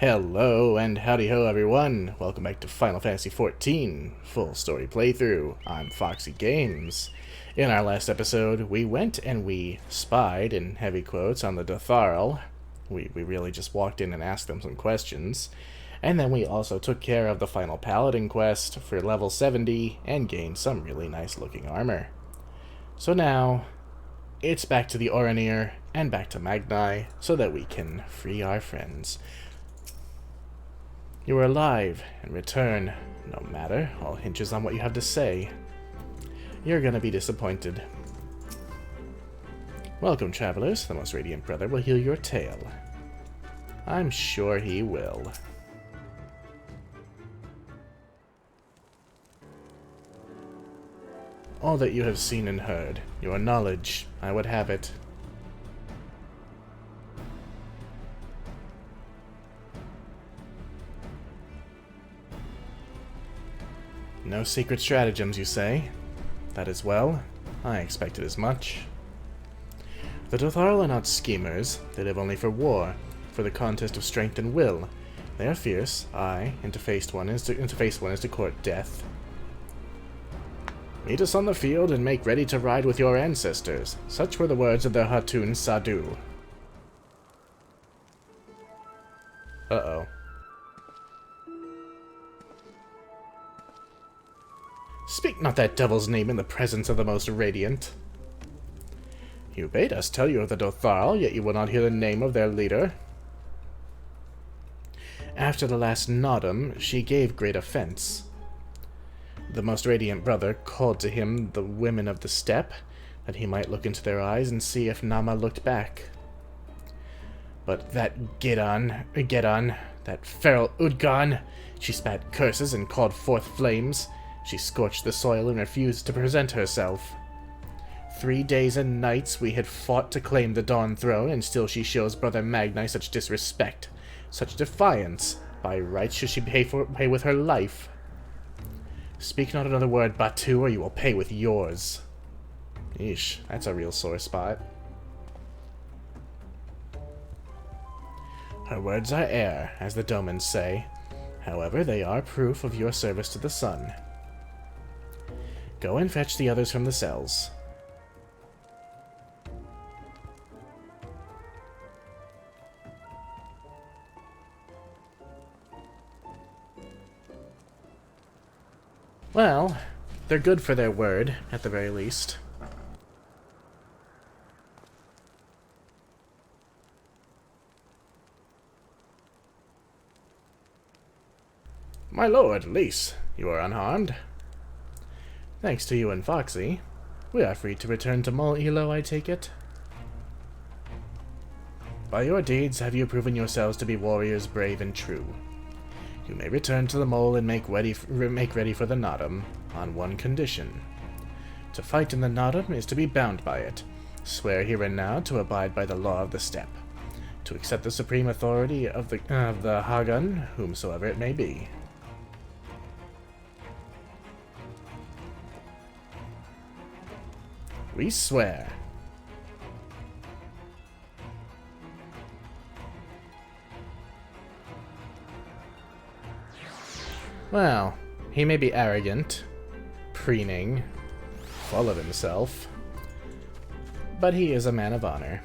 Hello and howdy ho everyone, welcome back to Final Fantasy XIV, full story playthrough. I'm Foxy Games. In our last episode, we went and we spied, in heavy quotes, on the Dotharl. We really just walked in and asked them some questions. And then we also took care of the final Paladin quest for level 70 and gained some really nice looking armor. So now, it's back to the Oranir and back to Nigh so that we can free our friends. You are alive and return. No matter, all hinges on what you have to say. You're gonna be disappointed. Welcome, travelers. The most radiant brother will heal your tale. I'm sure he will. All that you have seen and heard, your knowledge, I would have it. No secret stratagems, you say? That is well. I expected as much. The Dotharl are not schemers. They live only for war, for the contest of strength and will. They are fierce, aye, and to face one is to court death. Meet us on the field and make ready to ride with your ancestors. Such were the words of the Hatun Sadu. Uh-oh. Speak not that devil's name in the presence of the most radiant. You bade us tell you of the Dotharl, yet you will not hear the name of their leader. After the last Naadam, she gave great offense. The most radiant brother called to him the women of the steppe, that he might look into their eyes and see if Nama looked back. But that Gedon, that feral Udgon, she spat curses and called forth flames. She scorched the soil and refused to present herself. 3 days and nights we had fought to claim the Dawn Throne, and still she shows Brother Magni such disrespect, such defiance. By rights should she pay with her life. Speak not another word, Batu, or you will pay with yours. Eesh, that's a real sore spot. Her words are air, as the Domans say. However, they are proof of your service to the sun. Go and fetch the others from the cells. Well, they're good for their word, at the very least. My lord, Lys, you are unharmed. Thanks to you and Foxy, we are free to return to Mol Elo, I take it. By your deeds have you proven yourselves to be warriors brave and true. You may return to the Mole and make ready for the Naadam, on one condition. To fight in the Naadam is to be bound by it. Swear here and now to abide by the law of the steppe. To accept the supreme authority of the Hagan, whomsoever it may be. We swear. Well, he may be arrogant, preening, full of himself, but he is a man of honor.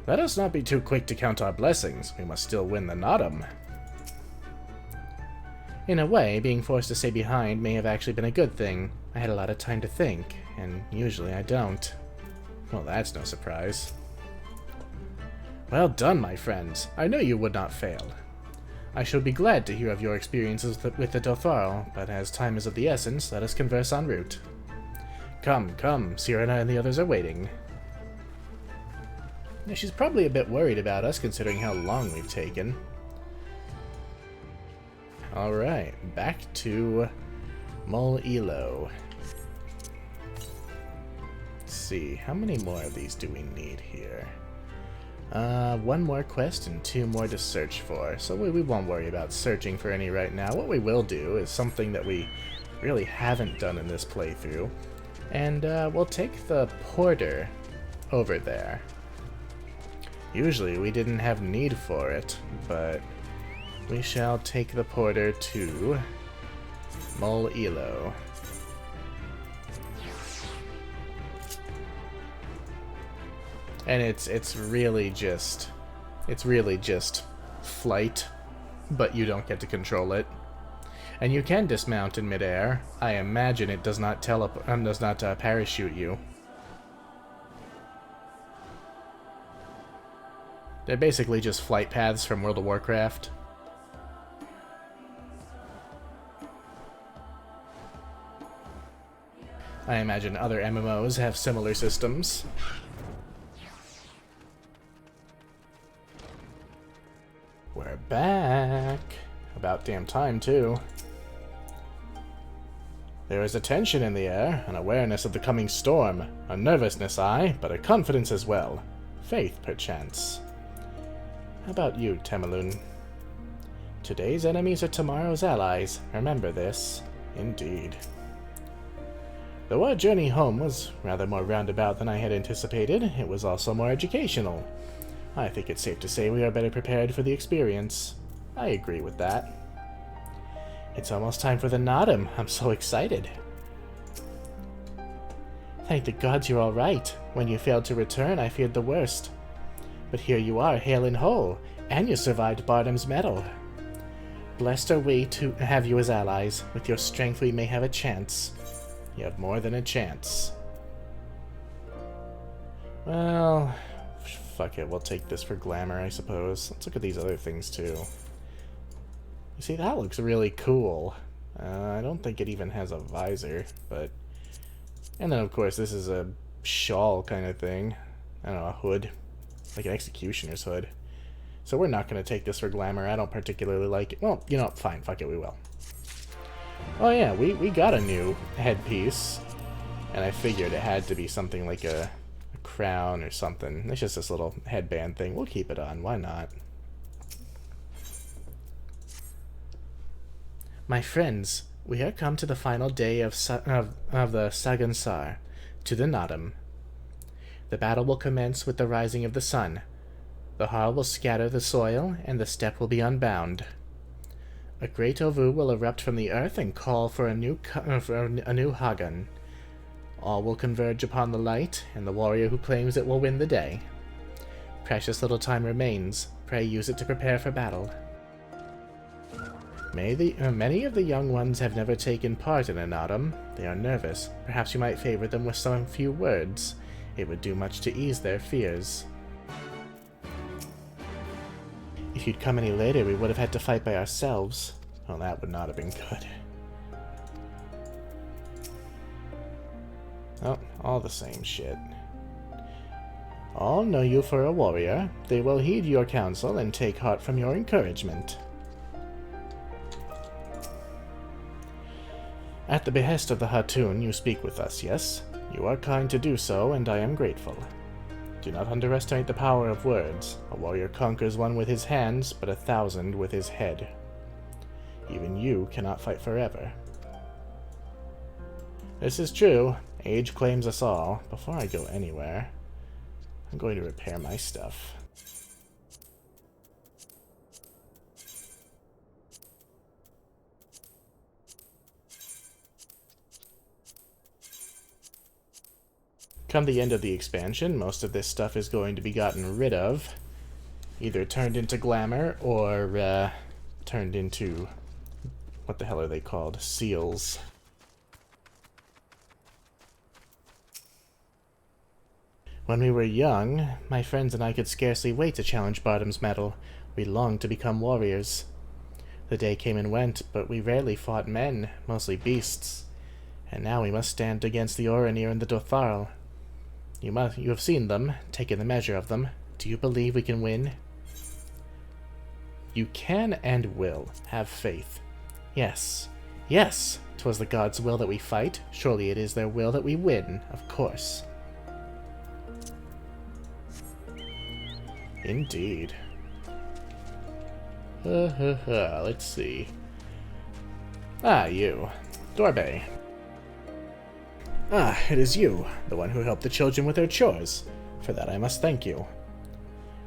Let us not be too quick to count our blessings. We must still win the Naadam. In a way, being forced to stay behind may have actually been a good thing. I had a lot of time to think, and usually I don't. Well, that's no surprise. Well done, my friends. I know you would not fail. I shall be glad to hear of your experiences with the Dotharl, but as time is of the essence, let us converse en route. Come, Sirena and the others are waiting. Yeah, she's probably a bit worried about us, considering how long we've taken. Alright, back to Mol Elo. Let's see, how many more of these do we need here? One more quest and 2 more to search for, so we won't worry about searching for any right now. What we will do is something that we really haven't done in this playthrough, and we'll take the porter over there. Usually we didn't have need for it, but we shall take the porter to Mol Elo. And it's really just flight, but you don't get to control it. And you can dismount in midair. I imagine it does not parachute you. They're basically just flight paths from World of Warcraft. I imagine other MMOs have similar systems. We're back. About damn time, too. There is a tension in the air, an awareness of the coming storm, a nervousness, aye, but a confidence as well. Faith, perchance. How about you, Temelun? Today's enemies are tomorrow's allies. Remember this. Indeed. Though our journey home was rather more roundabout than I had anticipated, it was also more educational. I think it's safe to say we are better prepared for the experience. I agree with that. It's almost time for the Naadam. I'm so excited. Thank the gods you're all right. When you failed to return, I feared the worst. But here you are, hale and whole, and you survived Bardam's medal. Blessed are we to have you as allies. With your strength we may have a chance. You have more than a chance. Well, fuck it, we'll take this for glamour, I suppose. Let's look at these other things, too. You see, that looks really cool. I don't think it even has a visor, but... And then, of course, this is a shawl kind of thing. I don't know, a hood. Like an executioner's hood. So we're not going to take this for glamour. I don't particularly like it. Well, you know, fine, fuck it, we will. Oh yeah, we got a new headpiece. And I figured it had to be something like a crown or something. It's just this little headband thing. We'll keep it on, why not? My friends, we are come to the final day of the Sagansar, to the Naadam. The battle will commence with the rising of the sun. The Har will scatter the soil, and the steppe will be unbound. A great Ovu will erupt from the earth and call for a new Hagan. All will converge upon the light, and the warrior who claims it will win the day. Precious little time remains. Pray use it to prepare for battle. Many of the young ones have never taken part in a Naadam. They are nervous. Perhaps you might favor them with some few words. It would do much to ease their fears. If you'd come any later, we would have had to fight by ourselves. Well, that would not have been good. Oh, all the same shit. All know you for a warrior. They will heed your counsel and take heart from your encouragement. At the behest of the Hatun, you speak with us, yes? You are kind to do so, and I am grateful. Do not underestimate the power of words. A warrior conquers one with his hands, but 1,000 with his head. Even you cannot fight forever. This is true. Age claims us all. Before I go anywhere, I'm going to repair my stuff. Come the end of the expansion, most of this stuff is going to be gotten rid of. Either turned into glamour, or turned into... what the hell are they called? Seals. When we were young, my friends and I could scarcely wait to challenge Bardam's medal. We longed to become warriors. The day came and went, but we rarely fought men, mostly beasts. And now we must stand against the Oranir and the Dotharl. You have seen them, taken the measure of them. Do you believe we can win? You can and will. Have faith. Yes. Yes! 'Twas the gods' will that we fight. Surely it is their will that we win, of course. Indeed. Let's see. Ah, you. Dorbe. Ah, it is you, the one who helped the children with their chores. For that I must thank you.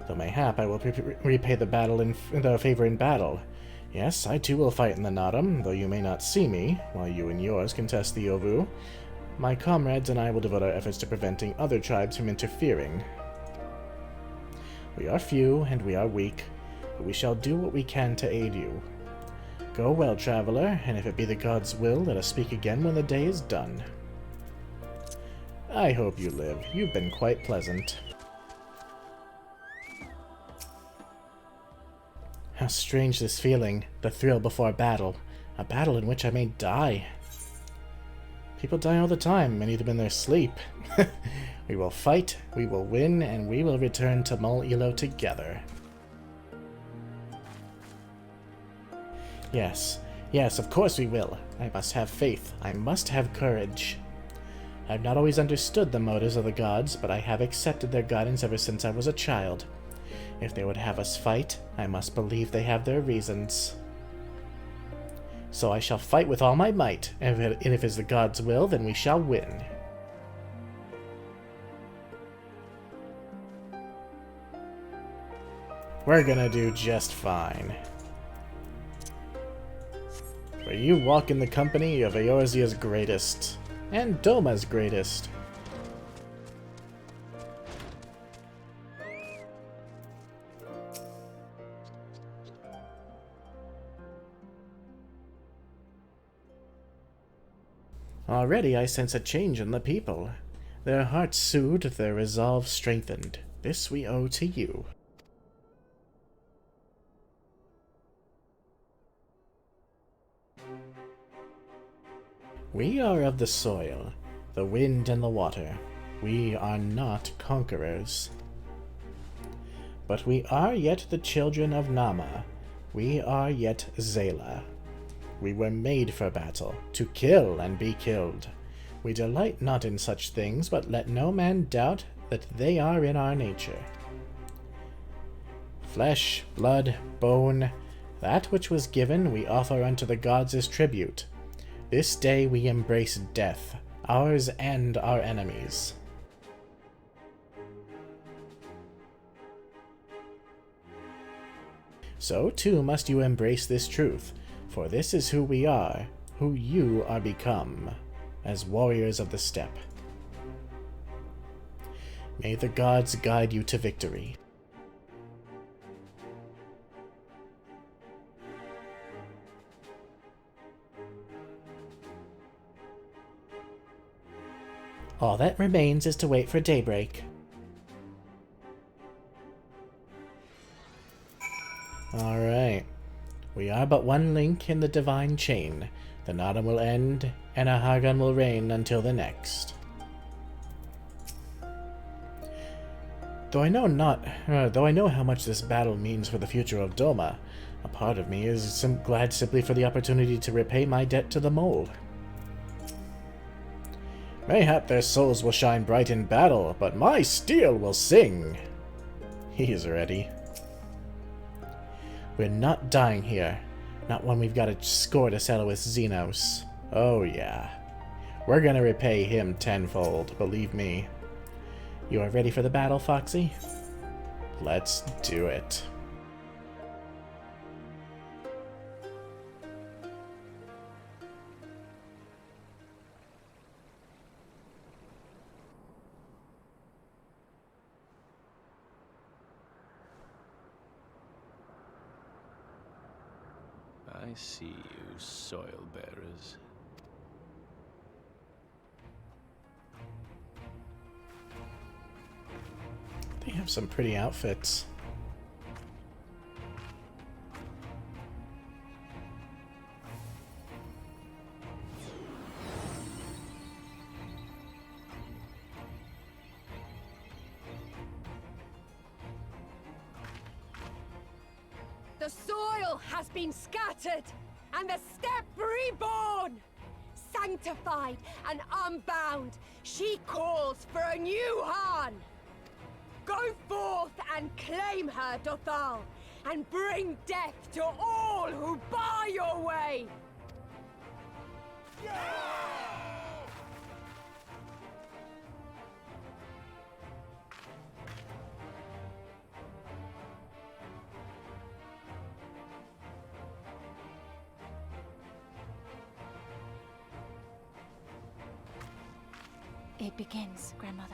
Though mayhap I will repay the favor in battle. Yes, I too will fight in the Naadam, though you may not see me, while you and yours contest the Ovu. My comrades and I will devote our efforts to preventing other tribes from interfering. We are few, and we are weak, but we shall do what we can to aid you. Go well, traveler, and if it be the gods' will, let us speak again when the day is done. I hope you live. You've been quite pleasant. How strange this feeling, the thrill before battle. A battle in which I may die. People die all the time, many of them in their sleep. We will fight, we will win, and we will return to Mul Ilo together. Yes, yes, of course we will. I must have faith. I must have courage. I've not always understood the motives of the gods, but I have accepted their guidance ever since I was a child. If they would have us fight, I must believe they have their reasons. So I shall fight with all my might, and if it is the gods' will, then we shall win. We're gonna do just fine. For you walk in the company of Eorzea's greatest, and Doma's greatest. Already I sense a change in the people. Their hearts soothed, their resolve strengthened. This we owe to you. We are of the soil, the wind and the water. We are not conquerors. But we are yet the children of Nama. We are yet Zayla. We were made for battle, to kill and be killed. We delight not in such things, but let no man doubt that they are in our nature. Flesh, blood, bone, that which was given we offer unto the gods as tribute. This day we embrace death, ours and our enemies. So too must you embrace this truth, for this is who we are, who you are become, as warriors of the steppe. May the gods guide you to victory. All that remains is to wait for daybreak. Alright. We are but one link in the divine chain. The Naadam will end, and Ahagan will reign until the next. Though I know how much this battle means for the future of Doma, a part of me is glad simply for the opportunity to repay my debt to the mole. Mayhap their souls will shine bright in battle, but my steel will sing. He is ready. We're not dying here. Not when we've got a score to settle with Xenos. Oh yeah. We're gonna repay him tenfold, believe me. You are ready for the battle, Foxy? Let's do it. I see you, soil bearers. They have some pretty outfits. The soil has been scattered, and the steppe reborn! Sanctified and unbound, she calls for a new Han! Go forth and claim her, Dothal, and bring death to all who bar your way! It begins, Grandmother.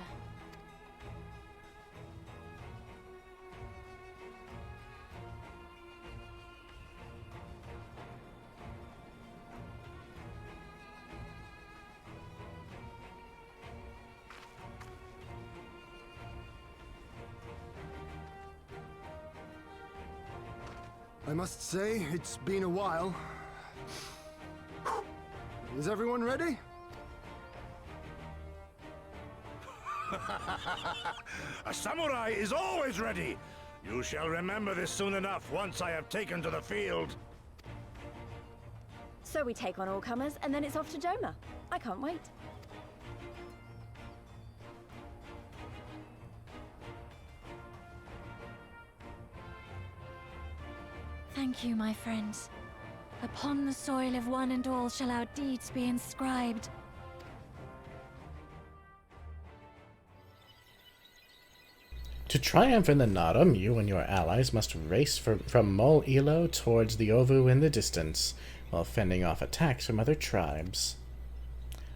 I must say, it's been a while. Is everyone ready? A samurai is always ready! You shall remember this soon enough once I have taken to the field. So we take on all comers, and then it's off to Doma. I can't wait. Thank you, my friends. Upon the soil of one and all shall our deeds be inscribed. To triumph in the Naadam, you and your allies must race from Mol Ilo towards the Ovu in the distance, while fending off attacks from other tribes.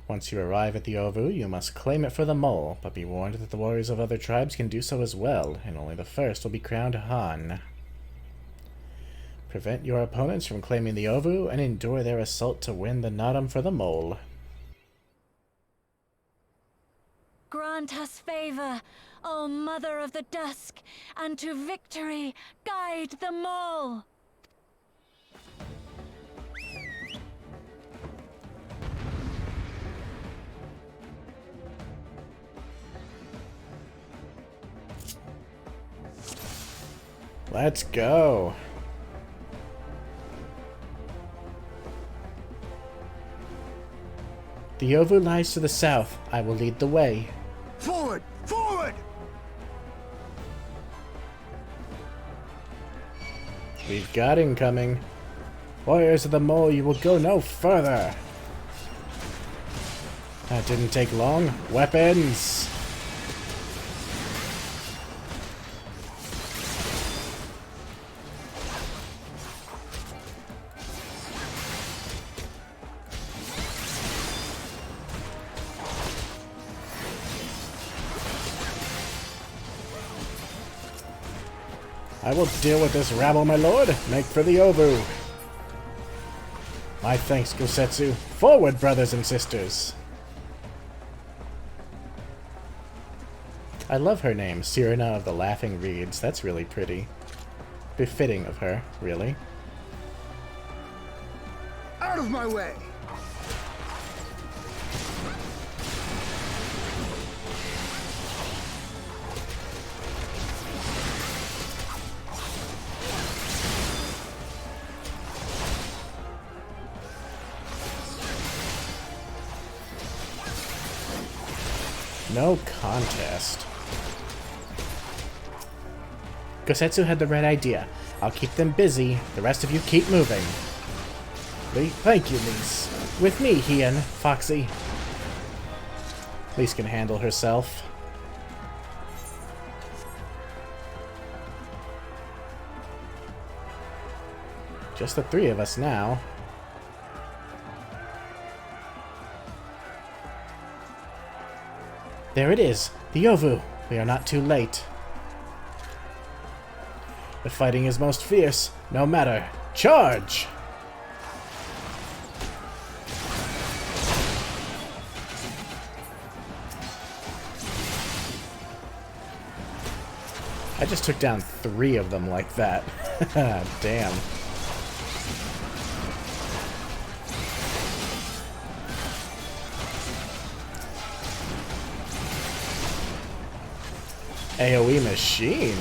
Once you arrive at the Ovu, you must claim it for the Mole, but be warned that the warriors of other tribes can do so as well, and only the first will be crowned Han. Prevent your opponents from claiming the Ovu, and endure their assault to win the Naadam for the Mole. Grant us favor, O Mother of the Dusk, and to victory guide them all! Let's go! The Ovu lies to the south. I will lead the way. Forward! Forward! We've got incoming. Warriors of the Mole, you will go no further. That didn't take long. Weapons! I will deal with this rabble, my lord. Make for the Ovu. My thanks, Gosetsu. Forward, brothers and sisters. I love her name, Sirena of the Laughing Reeds. That's really pretty. Befitting of her, really. Out of my way! No contest. Gosetsu had the right idea. I'll keep them busy. The rest of you keep moving. Thank you, Lise. With me, Hien, Foxy. Lise can handle herself. Just the three of us now. There it is, the Ovu. We are not too late. The fighting is most fierce. No matter. Charge! I just took down 3 of them like that. Damn. AoE machine.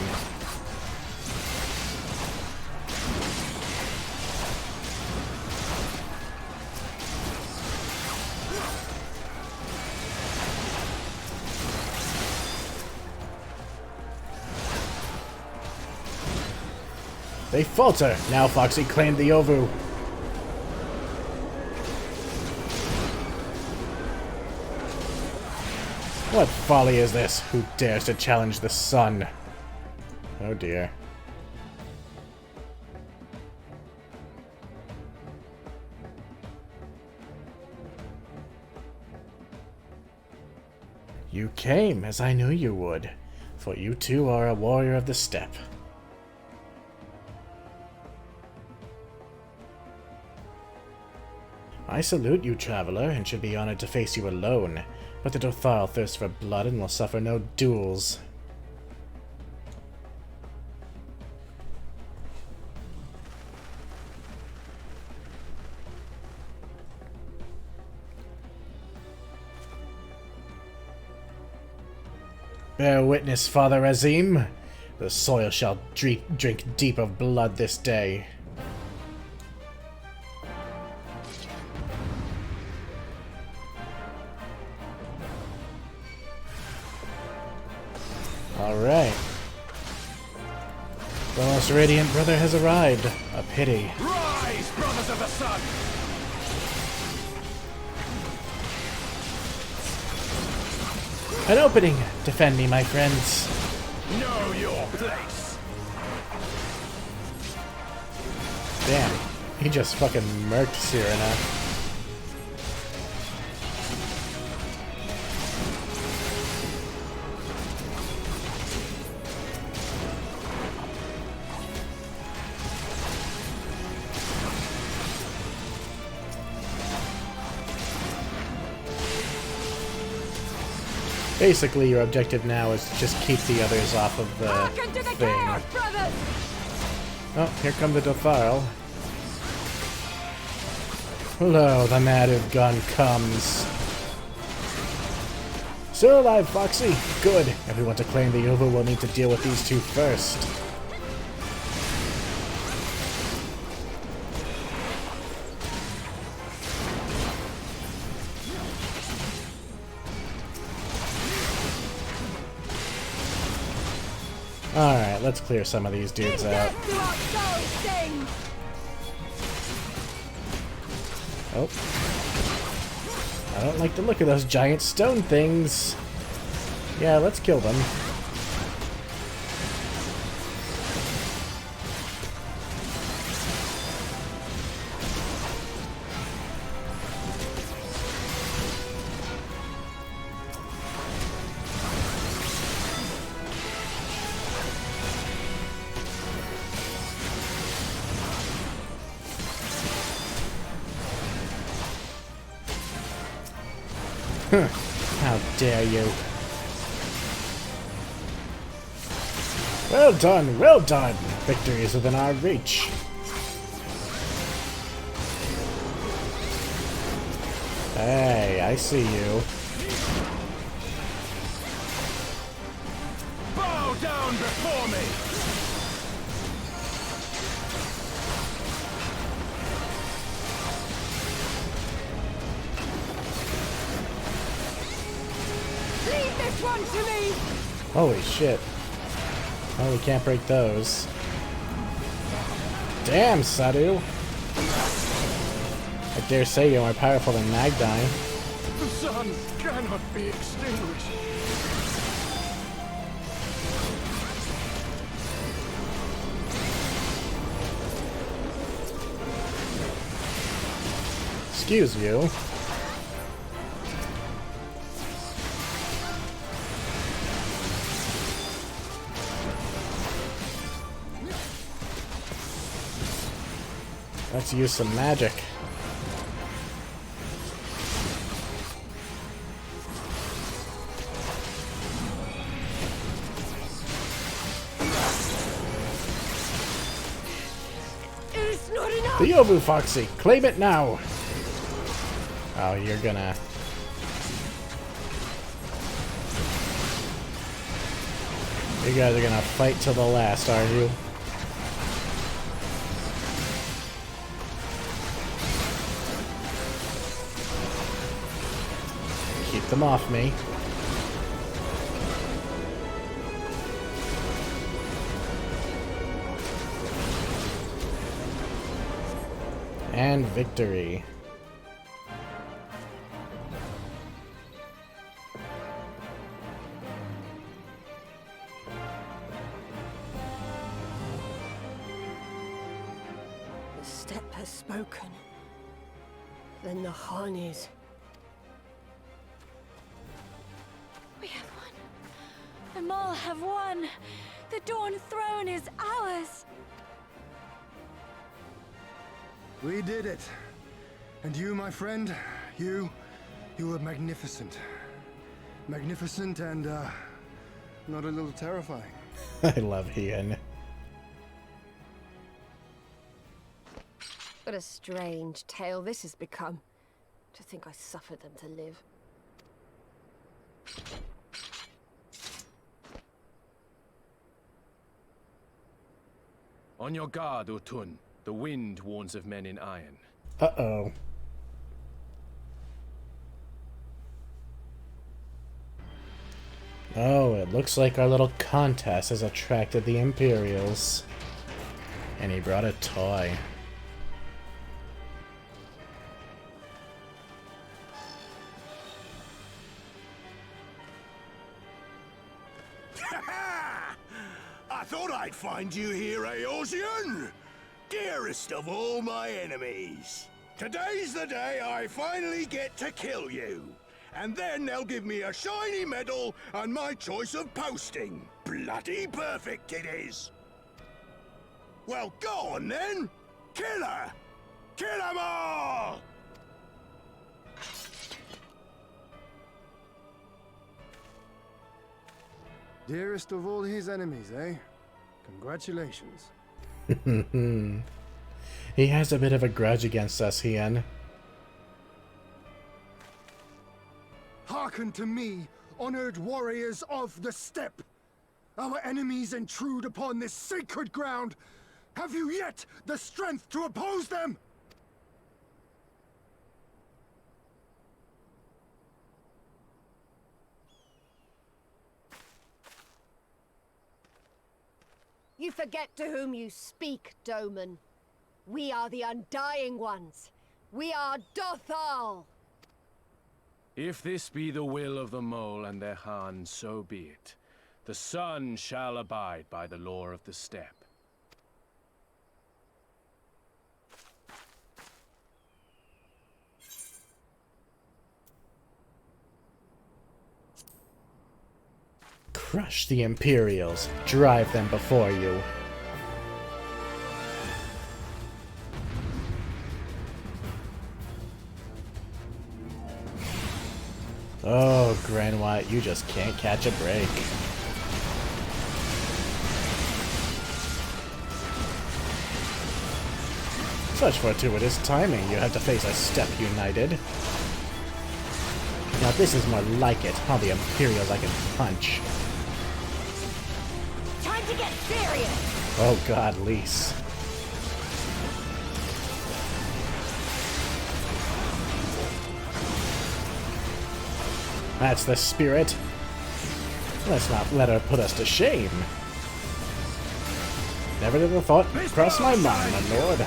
They falter. Now Foxy claimed the Ovu. What folly is this? Who dares to challenge the sun? Oh dear. You came, as I knew you would, for you too are a warrior of the steppe. I salute you, traveler, and should be honored to face you alone, but the Dothal thirst for blood and will suffer no duels. Bear witness, Father Azim. The soil shall drink deep of blood this day. Alright. The most radiant brother has arrived. A pity. Rise, brothers of the sun! An opening! Defend me, my friends. Know your place! Damn. He just fucking murked Cyrena. Basically, your objective now is to just keep the others off of the thing. Oh, here come the Dothal. Hello, the Naadam gun comes. Still alive, Foxy. Good. If we want to claim the Uvu, we'll need to deal with these two first. Alright, let's clear some of these dudes out. Oh. I don't like the look of those giant stone things. Yeah, let's kill them. How dare you. Well done, well done! Victory is within our reach. Hey, I see you. Bow down before me! Leave this one to me! Holy shit. Oh, we can't break those. Damn, Sadu! I dare say you're more powerful than Naadam. The sun cannot be extinguished. Excuse you. Let's use some magic. It's not enough! The Yovu, Foxy! Claim it now! Oh, you're gonna... You guys are gonna fight till the last, are you? Keep them off me. And victory. The steppe has spoken. Then the Khan is. We Mole have won. The Dawn Throne is ours. We did it. And you, my friend, you were magnificent. Magnificent and, not a little terrifying. I love Ian. What a strange tale this has become. To think I suffered them to live. On your guard, Utun. The wind warns of men in iron. Uh-oh. Oh, it looks like our little contest has attracted the Imperials. And he brought a toy. I thought I'd find you here, Eosian! Dearest of all my enemies. Today's the day I finally get to kill you. And then they'll give me a shiny medal and my choice of posting. Bloody perfect it is! Well, go on then! Kill her! Kill 'em all! Dearest of all his enemies, eh? Congratulations. He has a bit of a grudge against us, Ian. Hearken to me, honored warriors of the steppe. Our enemies intrude upon this sacred ground. Have you yet the strength to oppose them? You forget to whom you speak, Doman. We are the Undying Ones. We are Dothal. If this be the will of the Mole and their Han, so be it. The sun shall abide by the law of the steppe. Crush the Imperials. Drive them before you. Oh, Grandwhite, you just can't catch a break. Such fortuitous timing. You have to face a Steppe United. Now this is more like it. All the Imperials I can punch. Time to get serious! Oh god, Lise. That's the spirit. Let's not let her put us to shame. Never did a thought cross my mind, my lord.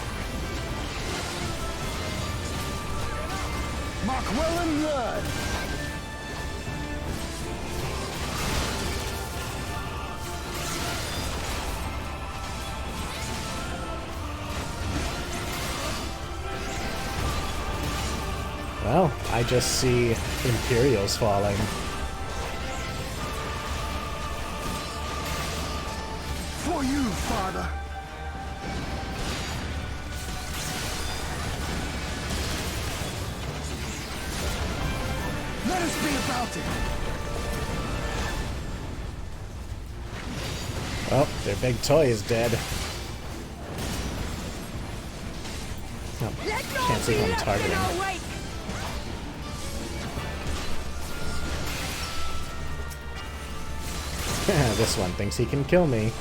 Mark well and learn. Well, I just see Imperials falling. For you, father. Let us be about it. Oh, their big toy is dead. Oh, can't see who I'm targeting. This one thinks he can kill me.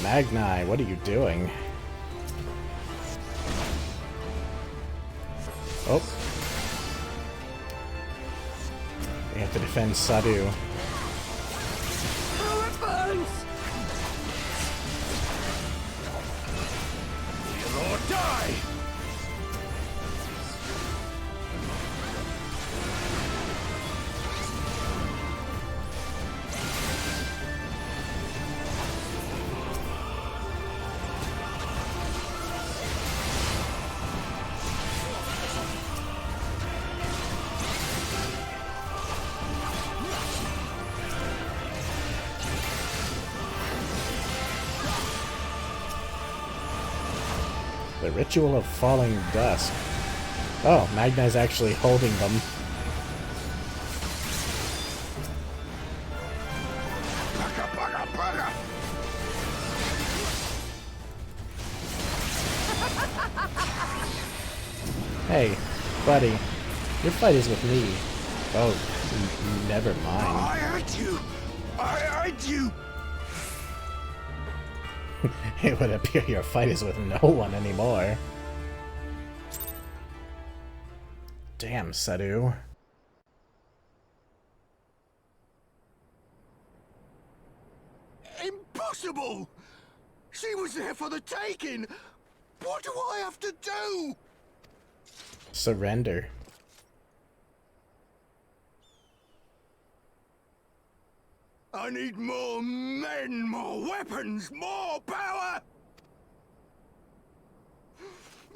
Nigh, what are you doing? Oh. We have to defend Sadu. Oh, it burns! Kill or die! The Ritual of Falling Dusk. Oh, Magna's actually holding them. Bugger, bugger, bugger. Hey, buddy, your fight is with me. Oh, never mind. I heard you. I heard you. It would appear your fight is with no one anymore. Damn, Sadu. Impossible! She was there for the taking! What do I have to do? Surrender. I need more men, more weapons, more power!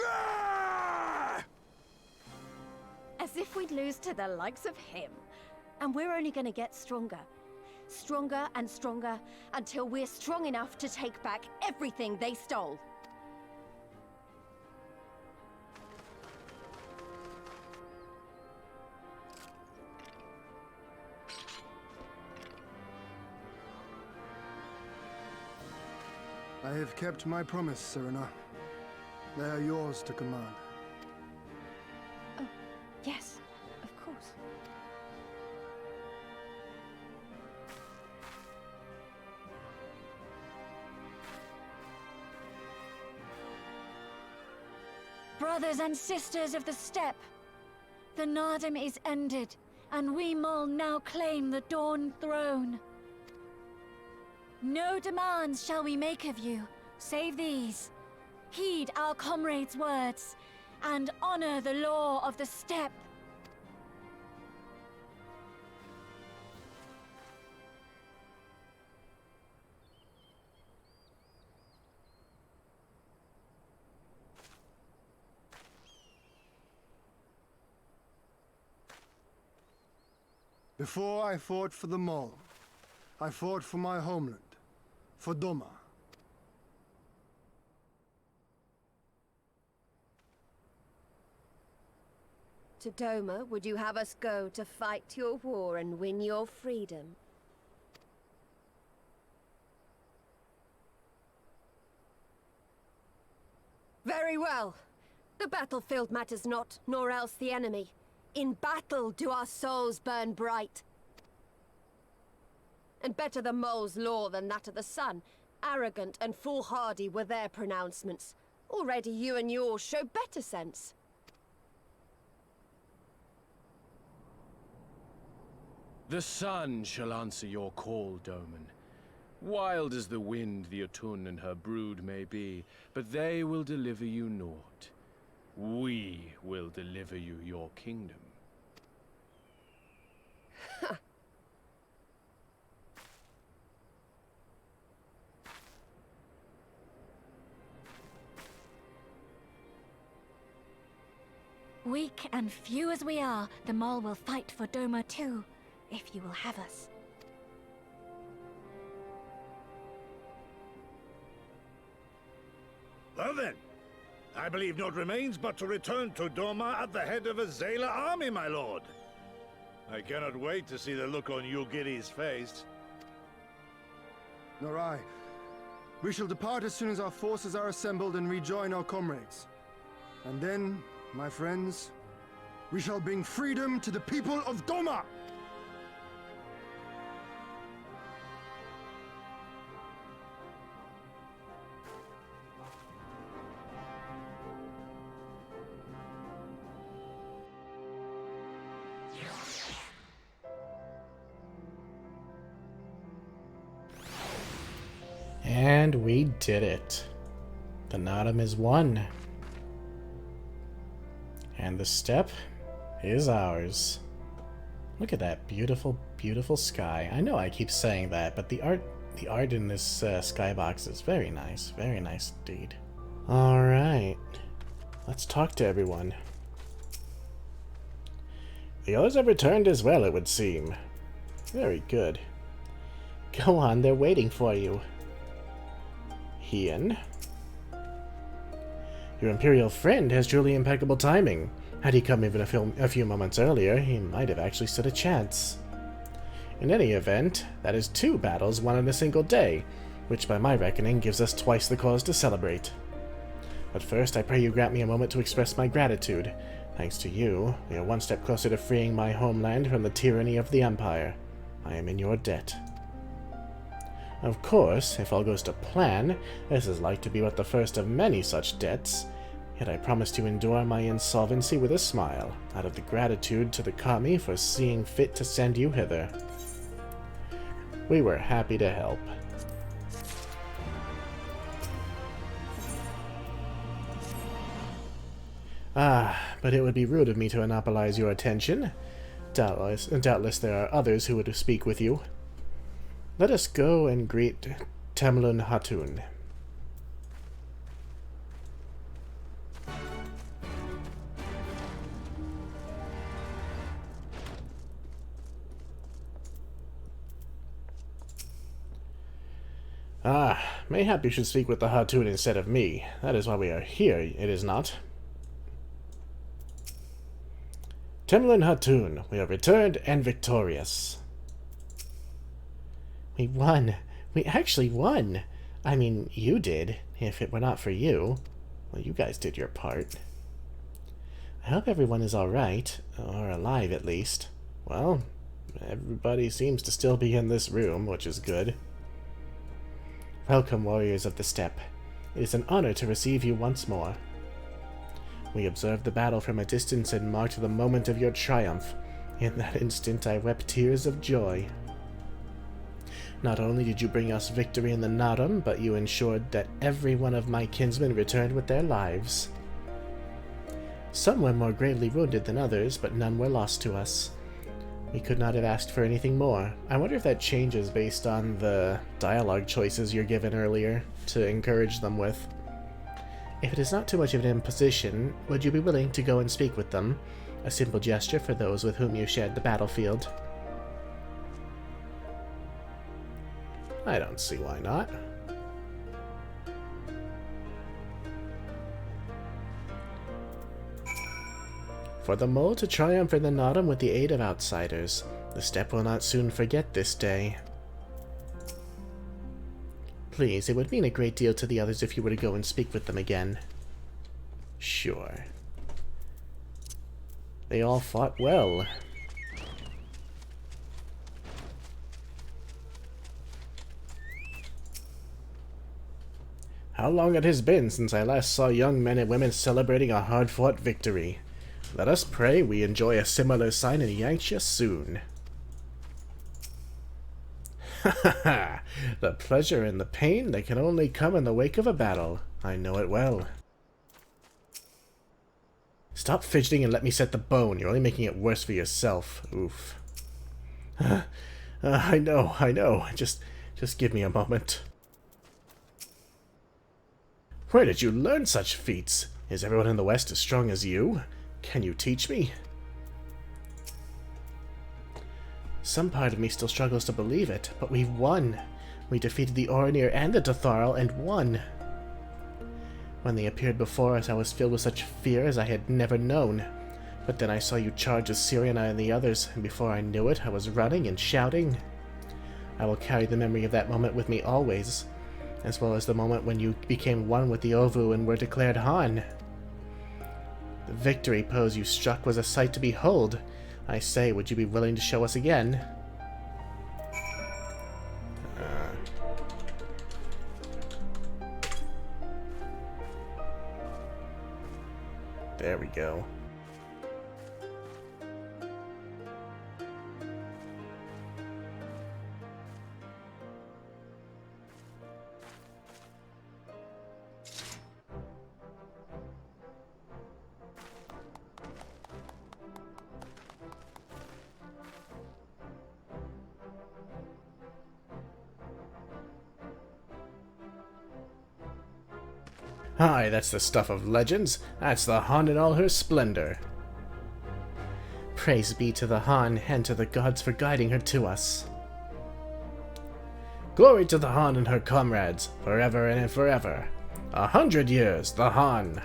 Ah! As if we'd lose to the likes of him. And we're only gonna get stronger. Stronger and stronger until we're strong enough to take back everything they stole. I have kept my promise, Serena. They are yours to command. Oh, yes, of course. Brothers and sisters of the Steppe, the Naadam is ended, and we Mol now claim the Dawn Throne. No demands shall we make of you, save these. Heed our comrades' words, and honor the law of the Steppe. Before I fought for the Mol, I fought for my homeland, for Doma. To Doma, would you have us go to fight your war and win your freedom? Very well. The battlefield matters not, nor else the enemy. In battle do our souls burn bright. And better the Mole's law than that of the sun. Arrogant and foolhardy were their pronouncements. Already you and yours show better sense. The sun shall answer your call, Doman. Wild as the wind the Otun and her brood may be, but they will deliver you naught. We will deliver you your kingdom. Weak and few as we are, the Mol will fight for Doma too, if you will have us. Well then, I believe naught remains but to return to Doma at the head of a Zayla army, my lord. I cannot wait to see the look on Yugiri's face. Nor I. We shall depart as soon as our forces are assembled and rejoin our comrades. And then, my friends, we shall bring freedom to the people of Doma! And we did it. The Naadam is won. And the steppe is ours. Look at that beautiful, beautiful sky. I know I keep saying that, but the art in this skybox is very nice indeed. Alright, let's talk to everyone. The others have returned as well, it would seem. Very good. Go on, they're waiting for you. Hien. Your Imperial friend has truly impeccable timing. Had he come even a few moments earlier, he might have actually stood a chance. In any event, that is 2 battles won in a single day, which by my reckoning gives us twice the cause to celebrate. But first, I pray you grant me a moment to express my gratitude. Thanks to you, we are one step closer to freeing my homeland from the tyranny of the Empire. I am in your debt. Of course, if all goes to plan, this is like to be but the first of many such debts. Yet I promise to endure my insolvency with a smile, out of the gratitude to the kami for seeing fit to send you hither. We were happy to help. But it would be rude of me to monopolize your attention. Doubtless there are others who would speak with you. Let us go and greet Temlun Hatun. Mayhap you should speak with the Hatun instead of me. That is why we are here, it is not? Temlin Hatun, we are returned and victorious. We won. We actually won. I mean, you did. If it were not for you, well, you guys did your part. I hope everyone is alright, or alive at least. Well, everybody seems to still be in this room, which is good. Welcome, warriors of the steppe. It is an honor to receive you once more. We observed the battle from a distance and marked the moment of your triumph. In that instant I wept tears of joy. Not only did you bring us victory in the Naadam, but you ensured that every one of my kinsmen returned with their lives. Some were more gravely wounded than others, but none were lost to us. We could not have asked for anything more. I wonder if that changes based on the dialogue choices you're given earlier to encourage them with. If it is not too much of an imposition, would you be willing to go and speak with them? A simple gesture for those with whom you shared the battlefield. I don't see why not. For the mole to triumph in the Naadam with the aid of outsiders. The steppe will not soon forget this day. Please, it would mean a great deal to the others if you were to go and speak with them again. Sure. They all fought well. How long it has been since I last saw young men and women celebrating a hard-fought victory. Let us pray we enjoy a similar sign in Yanxia soon. Ha ha ha! The pleasure and the pain that can only come in the wake of a battle. I know it well. Stop fidgeting and let me set the bone. You're only making it worse for yourself. Oof. I know. Just give me a moment. Where did you learn such feats? Is everyone in the West as strong as you? Can you teach me? Some part of me still struggles to believe it, but we've won. We defeated the Orinir and the Dotharl and won. When they appeared before us, I was filled with such fear as I had never known. But then I saw you charge Assyriana and the others, and before I knew it, I was running and shouting. I will carry the memory of that moment with me always, as well as the moment when you became one with the Ovu and were declared Han. The victory pose you struck was a sight to behold. I say, would you be willing to show us again? There we go. Aye, that's the stuff of legends. That's the Han in all her splendor. Praise be to the Han and to the gods for guiding her to us. Glory to the Han and her comrades, forever and forever. 100 years, the Han.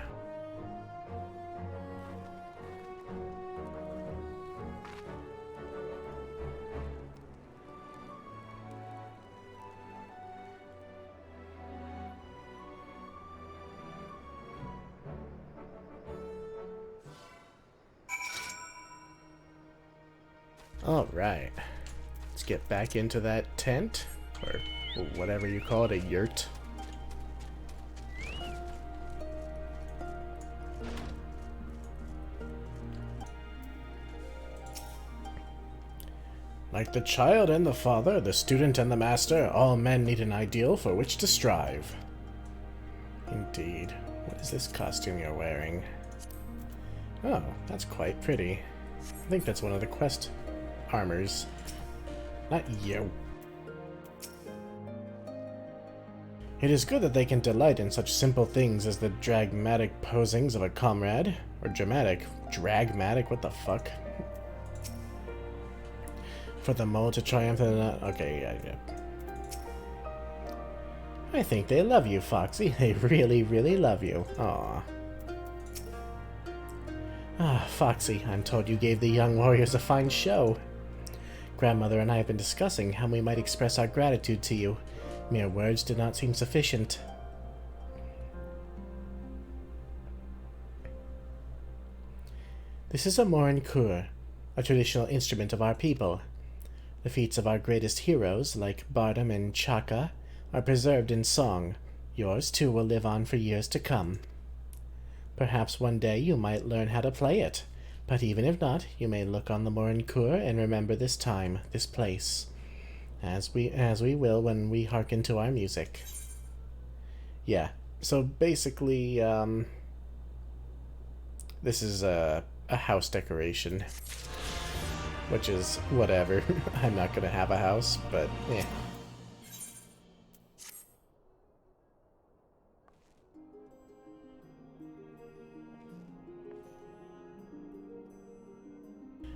Alright. Let's get back into that tent, or whatever you call it, a yurt. Like the child and the father, the student and the master, all men need an ideal for which to strive. Indeed. What is this costume you're wearing? Oh, that's quite pretty. I think that's one of the quest armors. Not you. It is good that they can delight in such simple things as the dragmatic posings of a comrade. Or dramatic. Dragmatic? What the fuck? For the mole to triumph in a... Okay, yeah. I think they love you, Foxy. They really, really love you. Aww. Ah, Foxy, I'm told you gave the young warriors a fine show. Grandmother and I have been discussing how we might express our gratitude to you. Mere words did not seem sufficient. This is a morin kur, a traditional instrument of our people. The feats of our greatest heroes, like Bardam and Chaka, are preserved in song. Yours, too, will live on for years to come. Perhaps one day you might learn how to play it, but even if not, you may look on the morin kur and remember this time, this place, as we will when we hearken to our music. Yeah, so basically, this is a house decoration. Which is whatever. I'm not gonna have a house, but eh.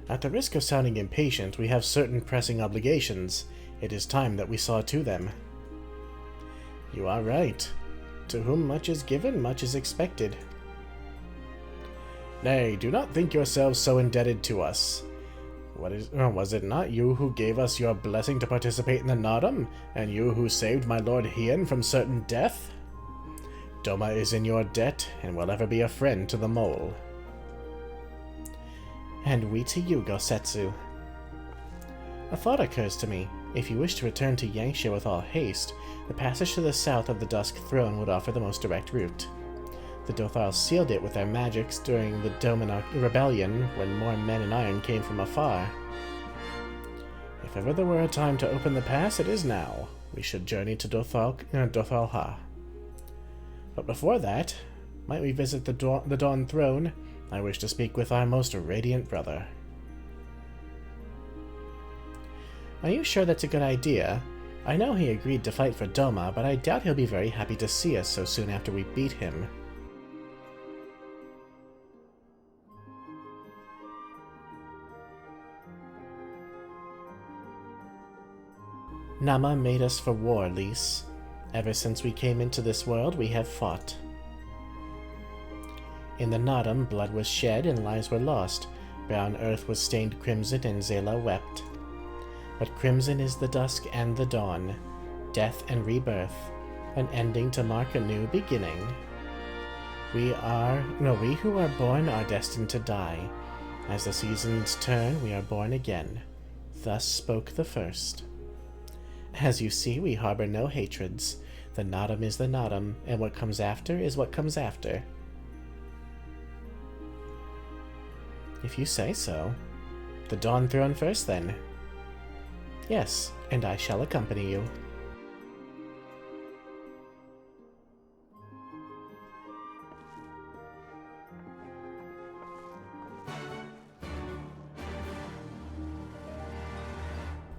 At the risk of sounding impatient, we have certain pressing obligations. It is time that we saw to them. You are right. To whom much is given, much is expected. Nay, do not think yourselves so indebted to us. Was it not you who gave us your blessing to participate in the Naadam, and you who saved my lord Hien from certain death? Doma is in your debt, and will ever be a friend to the mole. And we to you, Gosetsu. A thought occurs to me. If you wish to return to Yangsha with all haste, the passage to the south of the Dusk Throne would offer the most direct route. The Dothal sealed it with their magics during the Dominok Rebellion, when more men in iron came from afar. If ever there were a time to open the pass, it is now. We should journey to Dothalha. But before that, might we visit the Dawn Throne? I wish to speak with our most radiant brother. Are you sure that's a good idea? I know he agreed to fight for Doma, but I doubt he'll be very happy to see us so soon after we beat him. Nama made us for war, Lise. Ever since we came into this world, we have fought. In the Naadam, blood was shed and lives were lost. Brown earth was stained crimson and Zayla wept. But crimson is the dusk and the dawn, death and rebirth, an ending to mark a new beginning. We who are born are destined to die. As the seasons turn, we are born again. Thus spoke the first. As you see, we harbor no hatreds. The Naadam is the Naadam, and what comes after is what comes after. If you say so. The Dawn Throne first, then. Yes, and I shall accompany you.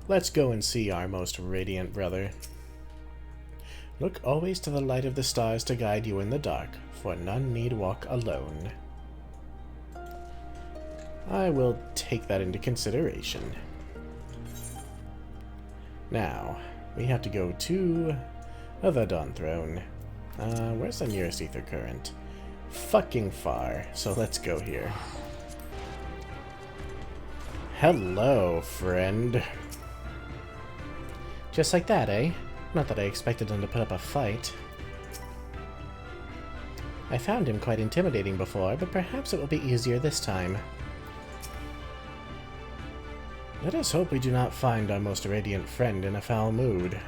Let's go and see our most radiant brother. Look always to the light of the stars to guide you in the dark, for none need walk alone. I will take that into consideration. Now, we have to go to the Dawn Throne. Where's the nearest ether current? Fucking far, so let's go here. Hello, friend. Just like that, eh? Not that I expected him to put up a fight. I found him quite intimidating before, but perhaps it will be easier this time. Let us hope we do not find our most radiant friend in a foul mood.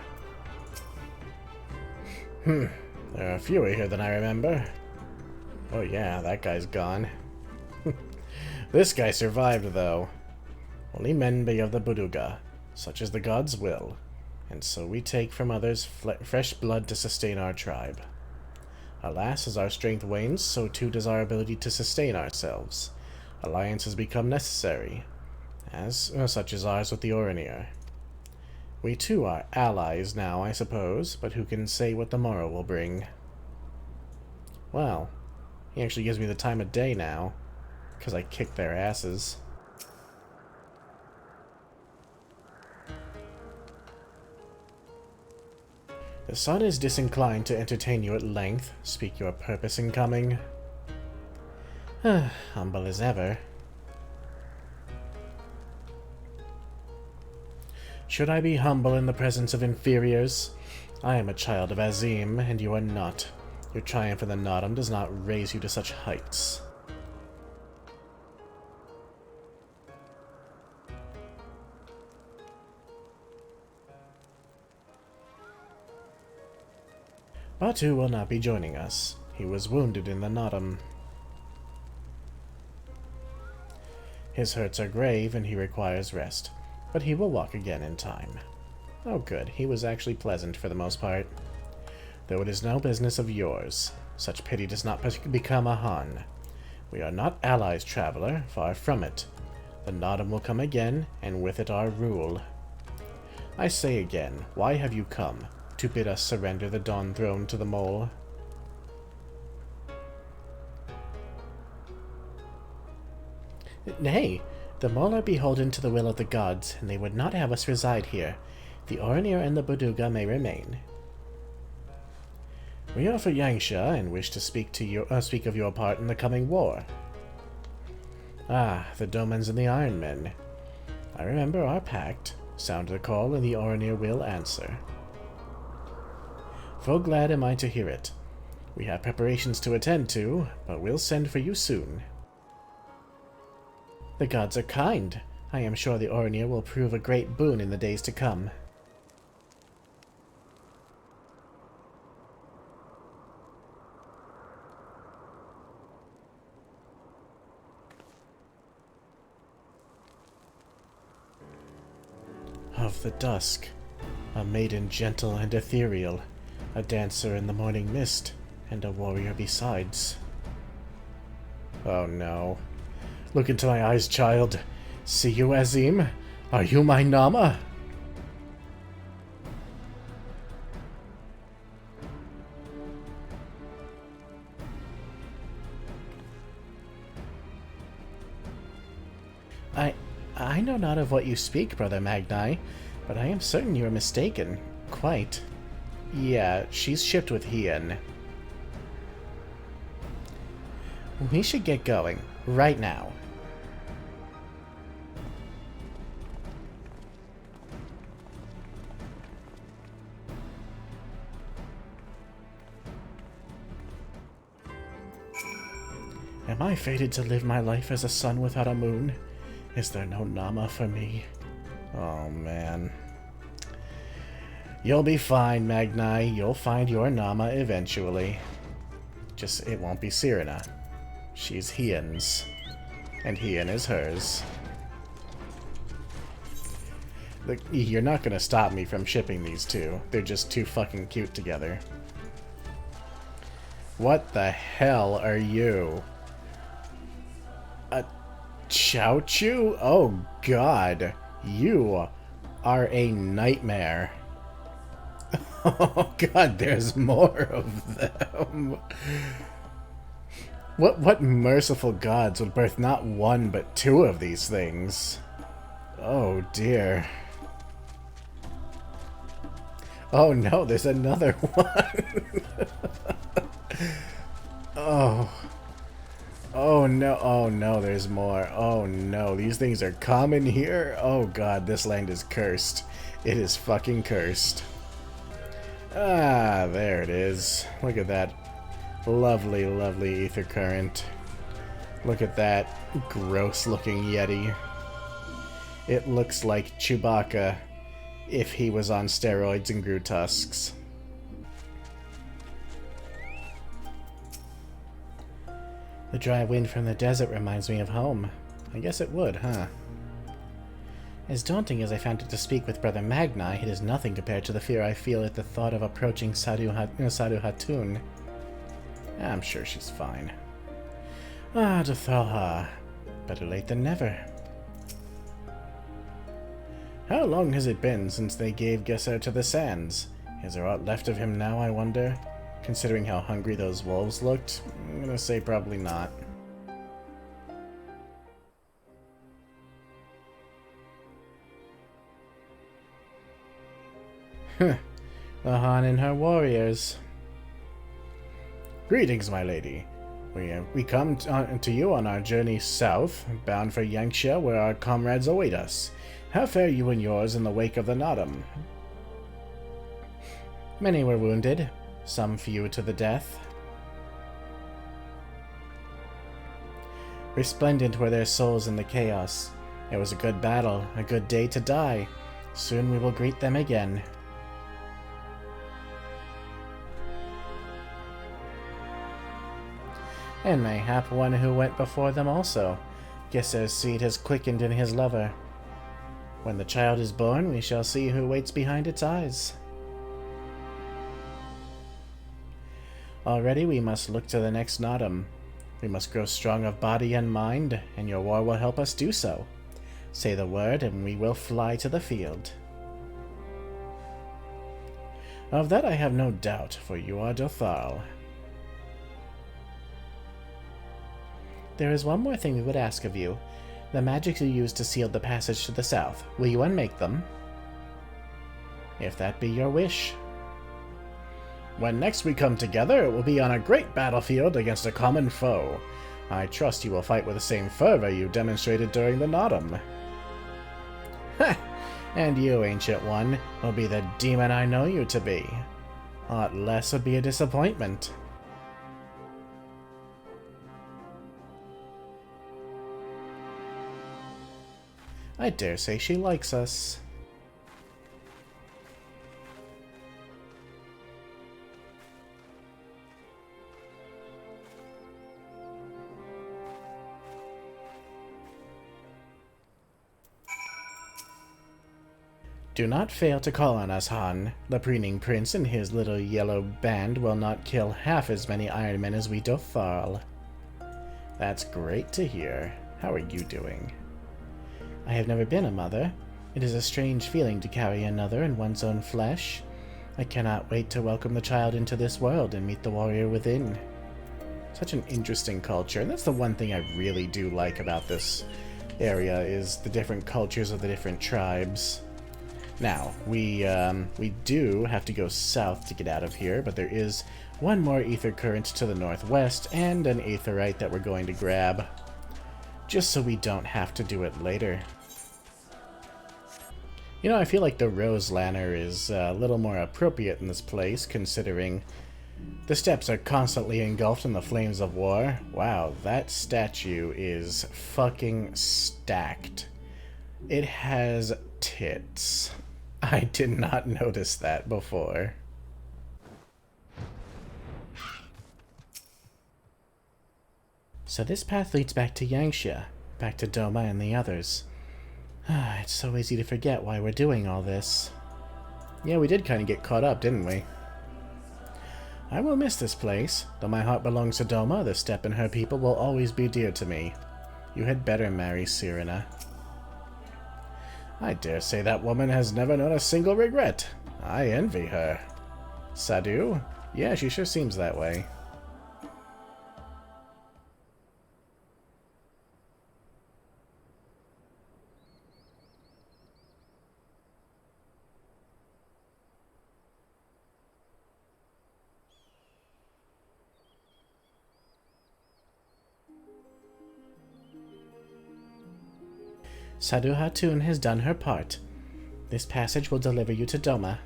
There are fewer here than I remember. Oh yeah, that guy's gone. This guy survived, though. Only men be of the Buduga, such as the gods will, and so we take from others fresh blood to sustain our tribe. Alas, as our strength wanes, so too does our ability to sustain ourselves. Alliances become necessary, as such as ours with the Orinir. We too are allies now, I suppose, but who can say what the morrow will bring? Well, he actually gives me the time of day now, because I kicked their asses. The sun is disinclined to entertain you at length. Speak your purpose in coming. Humble as ever. Should I be humble in the presence of inferiors? I am a child of Azim, and you are not. Your triumph in the Naadam does not raise you to such heights. Batu will not be joining us. He was wounded in the Naadam. His hurts are grave and he requires rest, but he will walk again in time. Oh good, he was actually pleasant for the most part. Though it is no business of yours. Such pity does not become a Han. We are not allies, traveler, far from it. The Naadam will come again, and with it our rule. I say again, why have you come? To bid us surrender the Dawn Throne to the Mole? Nay, the Mole are beholden to the will of the gods, and they would not have us reside here. The Orinir and the Buduga may remain. We are for Yangsha, and wish to speak of your part in the coming war. Ah, the Domans and the Iron Men. I remember our pact. Sound the call, and the Orinir will answer. Full glad am I to hear it. We have preparations to attend to, but we'll send for you soon. The gods are kind. I am sure the Orinir will prove a great boon in the days to come. Of the dusk, a maiden gentle and ethereal, a dancer in the morning mist, and a warrior besides. Oh no. Look into my eyes, child. See you, Azim? Are you my Nama? I know not of what you speak, Brother Magni, but I am certain you are mistaken. Quite. Yeah, she's shipped with Hien. We should get going. Right now. Am I fated to live my life as a sun without a moon? Is there no Nama for me? Oh, man. You'll be fine, Magni. You'll find your Nama eventually. Just, it won't be Cyrena. She's Hien's. And Hien is hers. Look, you're not gonna stop me from shipping these two. They're just too fucking cute together. What the hell are you? A Chao-Chu? Oh god. You are a nightmare. Oh god, there's more of them. What merciful gods would birth not one but two of these things? Oh dear. Oh no, there's another one. Oh. Oh no, there's more. Oh no, these things are common here? Oh god, this land is cursed. It is fucking cursed. Ah, there it is. Look at that. Lovely, lovely ether current. Look at that gross looking Yeti. It looks like Chewbacca if he was on steroids and grew tusks. The dry wind from the desert reminds me of home. I guess it would, huh? As daunting as I found it to speak with Brother Magni, it is nothing compared to the fear I feel at the thought of approaching Sadu Hatun. I'm sure she's fine. Ah, Dothalha. Better late than never. How long has it been since they gave Gesser to the sands? Is there aught left of him now, I wonder? Considering how hungry those wolves looked, I'm gonna say probably not. The Han and her warriors. Greetings, my lady. We come to you on our journey south, bound for Yanxia, where our comrades await us. How fare you and yours in the wake of the Naadam? Many were wounded, some few to the death. Resplendent were their souls in the chaos. It was a good battle, a good day to die. Soon we will greet them again. And mayhap one who went before them also. Gesser's seed has quickened in his lover. When the child is born, we shall see who waits behind its eyes. Already we must look to the next Naadam. We must grow strong of body and mind, and your war will help us do so. Say the word, and we will fly to the field. Of that I have no doubt, for you are Dothal. There is one more thing we would ask of you. The magics you used to seal the passage to the south, will you unmake them? If that be your wish. When next we come together, it will be on a great battlefield against a common foe. I trust you will fight with the same fervor you demonstrated during the Naadam. Ha! And you, Ancient One, will be the demon I know you to be. Aught less would be a disappointment. I dare say she likes us. Do not fail to call on us, Han. The preening prince and his little yellow band will not kill half as many Iron Men as we Dothal. That's great to hear. How are you doing? I have never been a mother. It is a strange feeling to carry another in one's own flesh. I cannot wait to welcome the child into this world and meet the warrior within. Such an interesting culture, and that's the one thing I really do like about this area, is the different cultures of the different tribes. Now, we do have to go south to get out of here, but there is one more ether current to the northwest and an aetherite that we're going to grab, just so we don't have to do it later. You know, I feel like the Rose Lanner is a little more appropriate in this place, considering the steppes are constantly engulfed in the flames of war. Wow, that statue is fucking stacked. It has tits. I did not notice that before. So this path leads back to Yanxia, back to Doma and the others. It's so easy to forget why we're doing all this. Yeah, we did kind of get caught up, didn't we? I will miss this place. Though my heart belongs to Doma, the steppe and her people will always be dear to me. You had better marry Cyrena. I dare say that woman has never known a single regret. I envy her. Sadu? Yeah, she sure seems that way. Sadu Hatun has done her part. This passage will deliver you to Doma.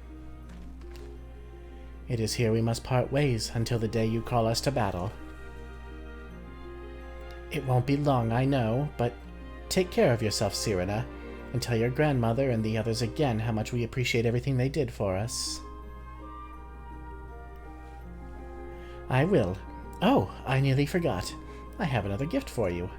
It is here we must part ways until the day you call us to battle. It won't be long, I know, but take care of yourself, Cyrena. And tell your grandmother and the others again how much we appreciate everything they did for us. I will. Oh, I nearly forgot. I have another gift for you.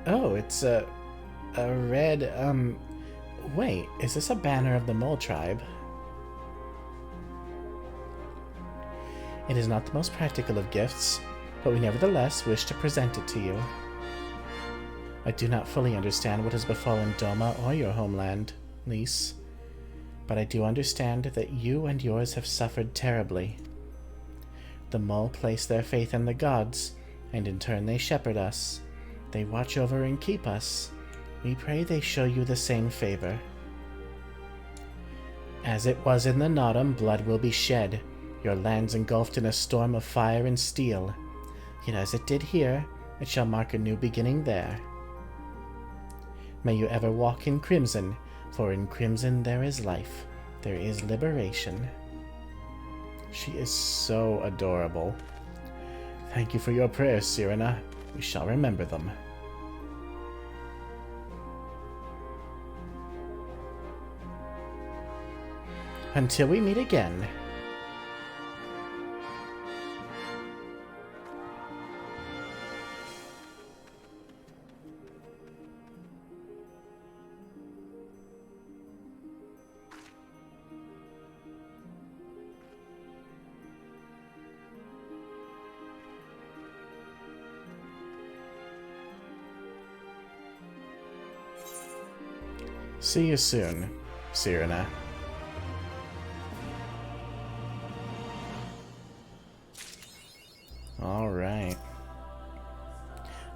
Oh, it's a red, wait, is this a banner of the Mole tribe? It is not the most practical of gifts, but we nevertheless wish to present it to you. I do not fully understand what has befallen Doma or your homeland, Lys, but I do understand that you and yours have suffered terribly. The Mole place their faith in the gods, and in turn they shepherd us. They watch over and keep us. We pray they show you the same favor. As it was in the Naadam, blood will be shed, your lands engulfed in a storm of fire and steel. Yet as it did here, it shall mark a new beginning there. May you ever walk in crimson, for in crimson there is life, there is liberation. She is so adorable. Thank you for your prayers, Cyrena. We shall remember them. Until we meet again. See you soon, Cyrena. Alright.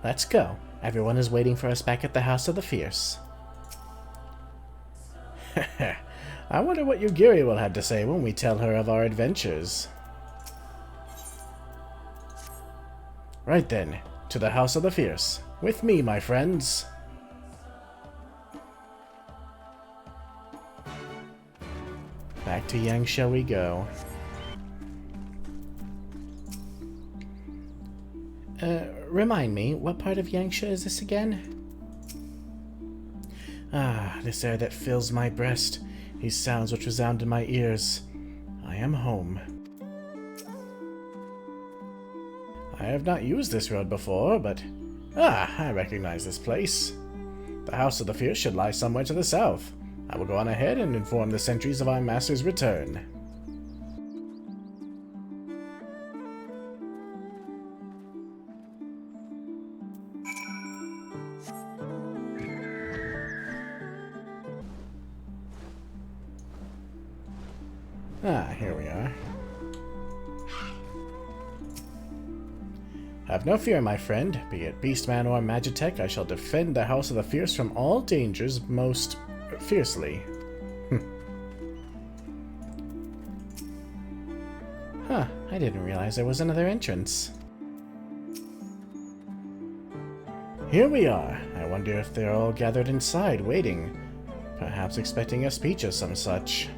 Let's go. Everyone is waiting for us back at the House of the Fierce. I wonder what Yugiri will have to say when we tell her of our adventures. Right then, to the House of the Fierce. With me, my friends. Back to Yangsha we go. Remind me, what part of Yangsha is this again? Ah, this air that fills my breast, these sounds which resound in my ears. I am home. I have not used this road before, but... Ah, I recognize this place. The House of the Fierce should lie somewhere to the south. I will go on ahead and inform the sentries of our master's return. Ah, here we are. Have no fear, my friend. Be it Beastman or Magitech, I shall defend the House of the Fierce from all dangers most fiercely. Huh, I didn't realize there was another entrance. Here we are. I wonder if they're all gathered inside, waiting. Perhaps expecting a speech of some such.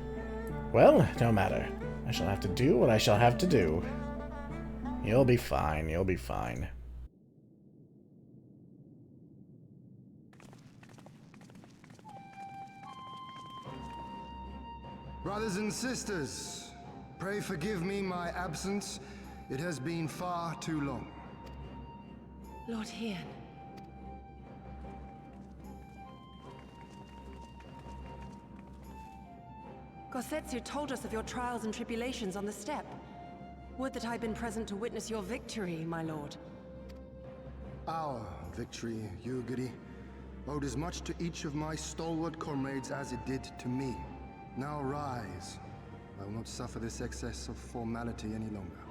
Well, no matter. I shall have to do what I shall have to do. You'll be fine, you'll be fine. Brothers and sisters, pray forgive me my absence. It has been far too long. Lord Hien. Gosetsu told us of your trials and tribulations on the steppe. Would that I had been present to witness your victory, my lord. Our victory, Yugiri, owed as much to each of my stalwart comrades as it did to me. Now rise. I will not suffer this excess of formality any longer.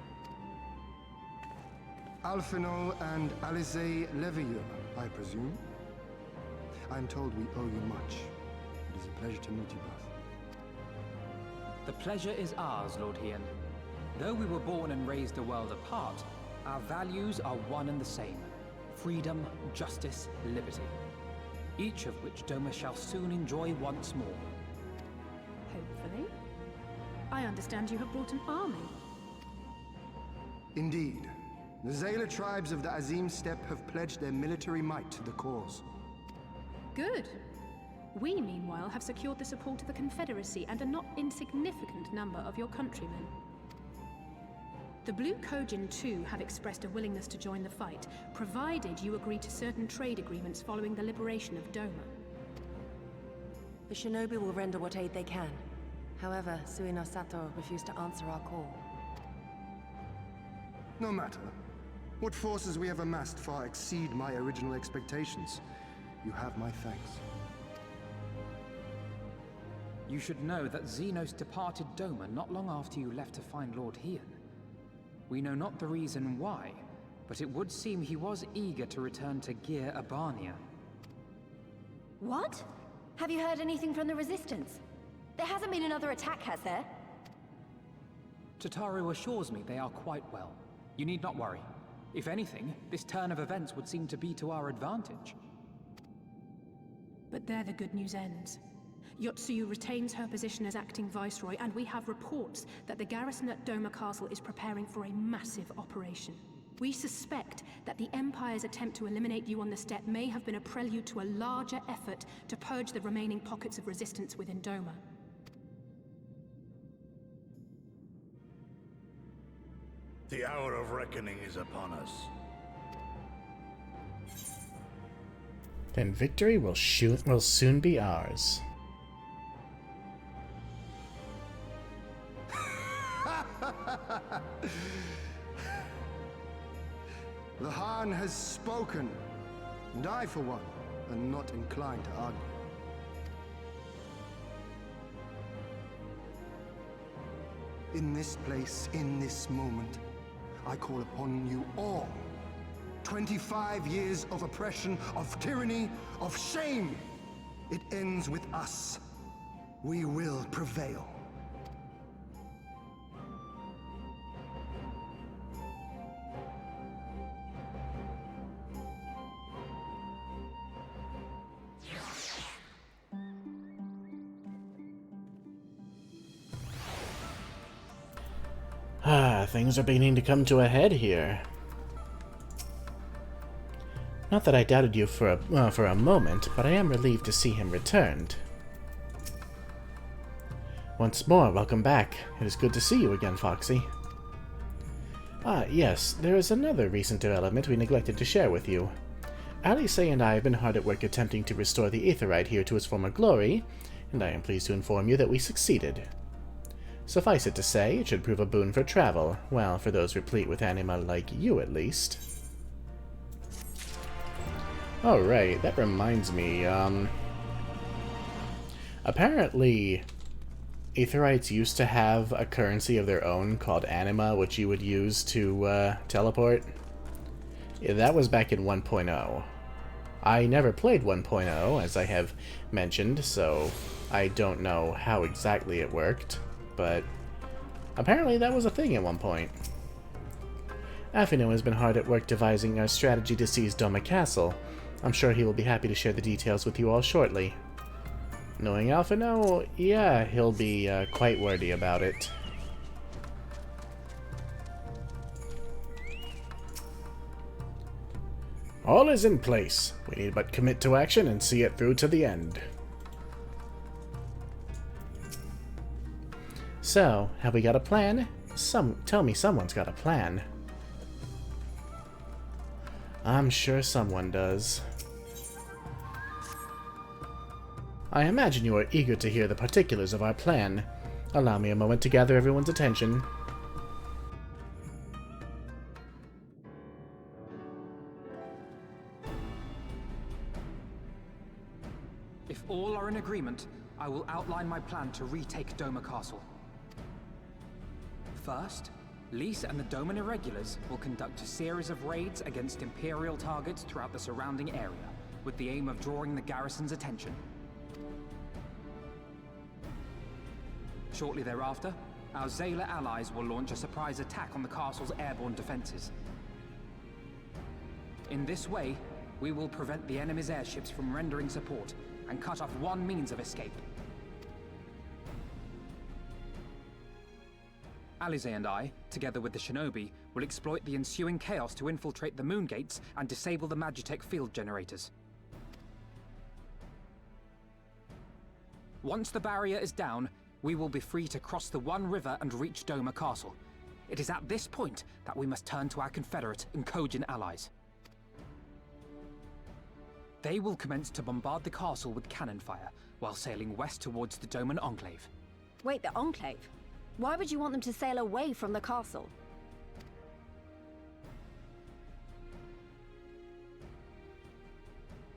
Alphino and Alice Levieux, I presume? I'm told we owe you much. It is a pleasure to meet you both. The pleasure is ours, Lord Hien. Though we were born and raised a world apart, our values are one and the same. Freedom, justice, liberty. Each of which Doma shall soon enjoy once more. Hopefully. I understand you have brought an army. Indeed. The Zayla tribes of the Azim Steppe have pledged their military might to the cause. Good. We, meanwhile, have secured the support of the Confederacy and a not insignificant number of your countrymen. The Blue Kojin, too, have expressed a willingness to join the fight, provided you agree to certain trade agreements following the liberation of Doma. The shinobi will render what aid they can. However, Suino Sato refused to answer our call. No matter. What forces we have amassed far exceed my original expectations. You have my thanks. You should know that Xenos departed Doma not long after you left to find Lord Hian. We know not the reason why, but it would seem he was eager to return to Gir Abania. What? Have you heard anything from the Resistance? There hasn't been another attack, has there? Tataru assures me they are quite well. You need not worry. If anything, this turn of events would seem to be to our advantage. But there the good news ends. Yotsuyu retains her position as acting viceroy, and we have reports that the garrison at Doma Castle is preparing for a massive operation. We suspect that the Empire's attempt to eliminate you on the steppe may have been a prelude to a larger effort to purge the remaining pockets of resistance within Doma. The hour of reckoning is upon us. Then victory will soon be ours. The Han has spoken, and I, for one, am not inclined to argue. In this place, in this moment, I call upon you all. 25 years of oppression, of tyranny, of shame. It ends with us. We will prevail. Things are beginning to come to a head here. Not that I doubted you for a moment, but I am relieved to see him returned. Once more, welcome back. It is good to see you again, Foxy. Yes, there is another recent development we neglected to share with you. Alice and I have been hard at work attempting to restore the Aetherite here to its former glory, and I am pleased to inform you that we succeeded. Suffice it to say, it should prove a boon for travel, well, for those replete with anima like you at least. Alright, that reminds me, apparently Aetherites used to have a currency of their own called anima, which you would use to teleport. Yeah, that was back in 1.0. I never played 1.0, as I have mentioned, so I don't know how exactly it worked. But apparently that was a thing at one point. Afino has been hard at work devising our strategy to seize Doma Castle. I'm sure he will be happy to share the details with you all shortly. Knowing Alphino, yeah, he'll be quite wordy about it. All is in place. We need but commit to action and see it through to the end. So, have we got a plan? Tell me someone's got a plan. I'm sure someone does. I imagine you are eager to hear the particulars of our plan. Allow me a moment to gather everyone's attention. If all are in agreement, I will outline my plan to retake Doma Castle. First, Lise and the Doman Irregulars will conduct a series of raids against Imperial targets throughout the surrounding area, with the aim of drawing the garrison's attention. Shortly thereafter, our Zayla allies will launch a surprise attack on the castle's airborne defenses. In this way, we will prevent the enemy's airships from rendering support and cut off one means of escape. Alize and I, together with the shinobi, will exploit the ensuing chaos to infiltrate the moon gates and disable the Magitech field generators. Once the barrier is down, we will be free to cross the One River and reach Doma Castle. It is at this point that we must turn to our Confederate and Kojin allies. They will commence to bombard the castle with cannon fire, while sailing west towards the Doman Enclave. Wait, the Enclave? Why would you want them to sail away from the castle?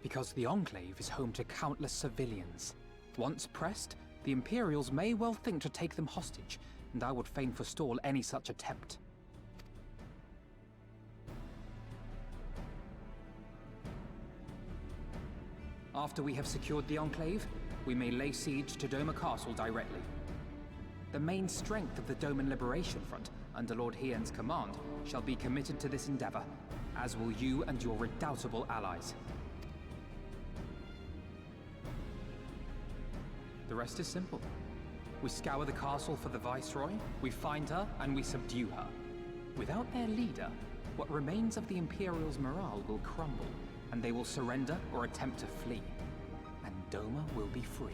Because the Enclave is home to countless civilians. Once pressed, the Imperials may well think to take them hostage, and I would fain forestall any such attempt. After we have secured the Enclave, we may lay siege to Doma Castle directly. The main strength of the Doman Liberation Front, under Lord Hien's command, shall be committed to this endeavor, as will you and your redoubtable allies. The rest is simple. We scour the castle for the Viceroy, we find her, and we subdue her. Without their leader, what remains of the Imperials' morale will crumble, and they will surrender or attempt to flee. And Doma will be free.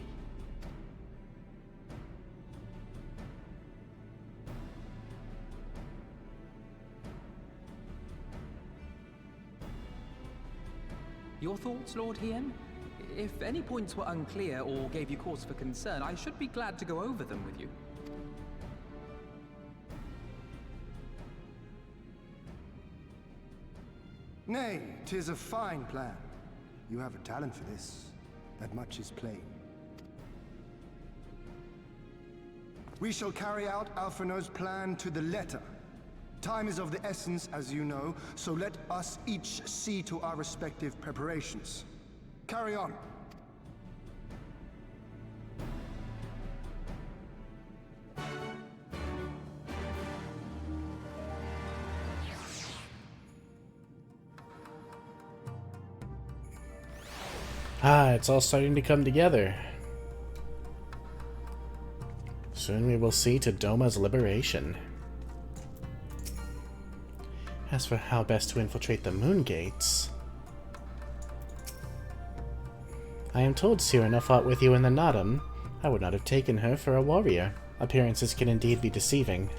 Your thoughts, Lord Hien? If any points were unclear or gave you cause for concern, I should be glad to go over them with you. Nay, 'tis a fine plan. You have a talent for this. That much is plain. We shall carry out Alphinaud's plan to the letter. Time is of the essence, as you know, so let us each see to our respective preparations. Carry on. It's all starting to come together. Soon we will see to Doma's liberation. As for how best to infiltrate the moon gates, I am told Cyrano fought with you in the Naadam. I would not have taken her for a warrior. Appearances can indeed be deceiving.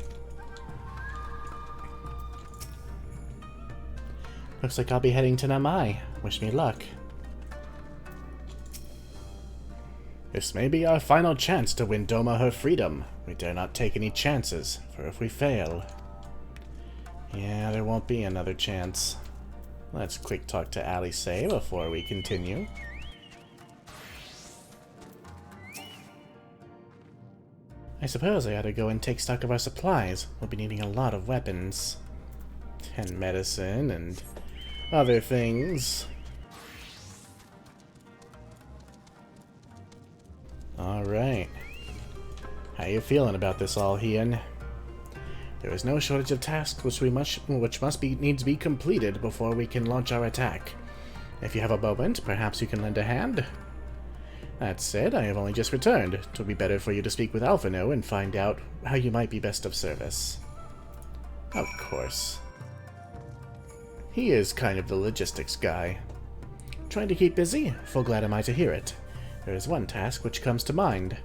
Looks like I'll be heading to Nigh. Wish me luck. This may be our final chance to win Doma her freedom. We dare not take any chances, for if we fail... Yeah, there won't be another chance. Let's quick talk to Alice before we continue. I suppose I ought to go and take stock of our supplies. We'll be needing a lot of weapons. And medicine and other things. Alright. How you feeling about this all, Hien? There is no shortage of tasks which needs to be completed before we can launch our attack. If you have a moment, perhaps you can lend a hand? That said, I have only just returned. It would be better for you to speak with Alphinaud and find out how you might be best of service. Of course. He is kind of the logistics guy. Trying to keep busy? Full glad am I to hear it. There is one task which comes to mind.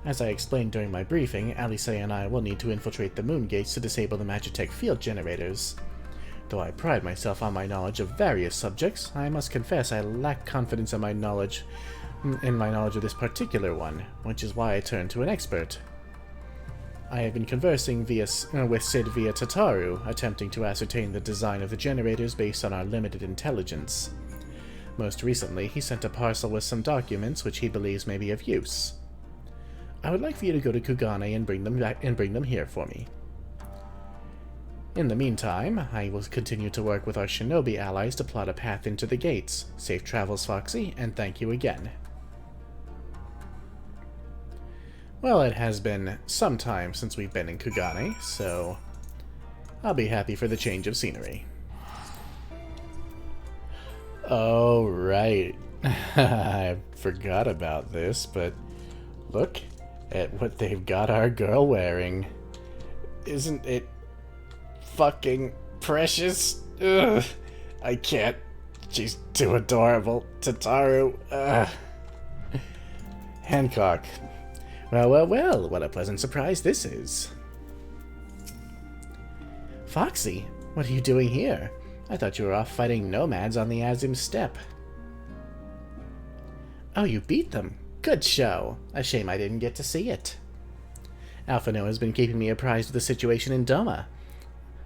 As I explained during my briefing, Alice and I will need to infiltrate the moon gates to disable the Magitech field generators. Though I pride myself on my knowledge of various subjects, I must confess I lack confidence in my knowledge of this particular one, which is why I turned to an expert. I have been conversing with Sid via Tataru, attempting to ascertain the design of the generators based on our limited intelligence. Most recently, he sent a parcel with some documents which he believes may be of use. I would like for you to go to Kugane and bring them here for me. In the meantime, I will continue to work with our shinobi allies to plot a path into the gates. Safe travels, Foxy, and thank you again. Well, it has been some time since we've been in Kugane, so I'll be happy for the change of scenery. Oh, right. I forgot about this, but look at what they've got our girl wearing. Isn't it fucking precious? Ugh. I can't. She's too adorable. Tataru. Ugh. Hancock. Well, well, well. What a pleasant surprise this is. Foxy, what are you doing here? I thought you were off fighting nomads on the Azim Steppe. Oh, you beat them. Good show. A shame I didn't get to see it. Alphino has been keeping me apprised of the situation in Doma.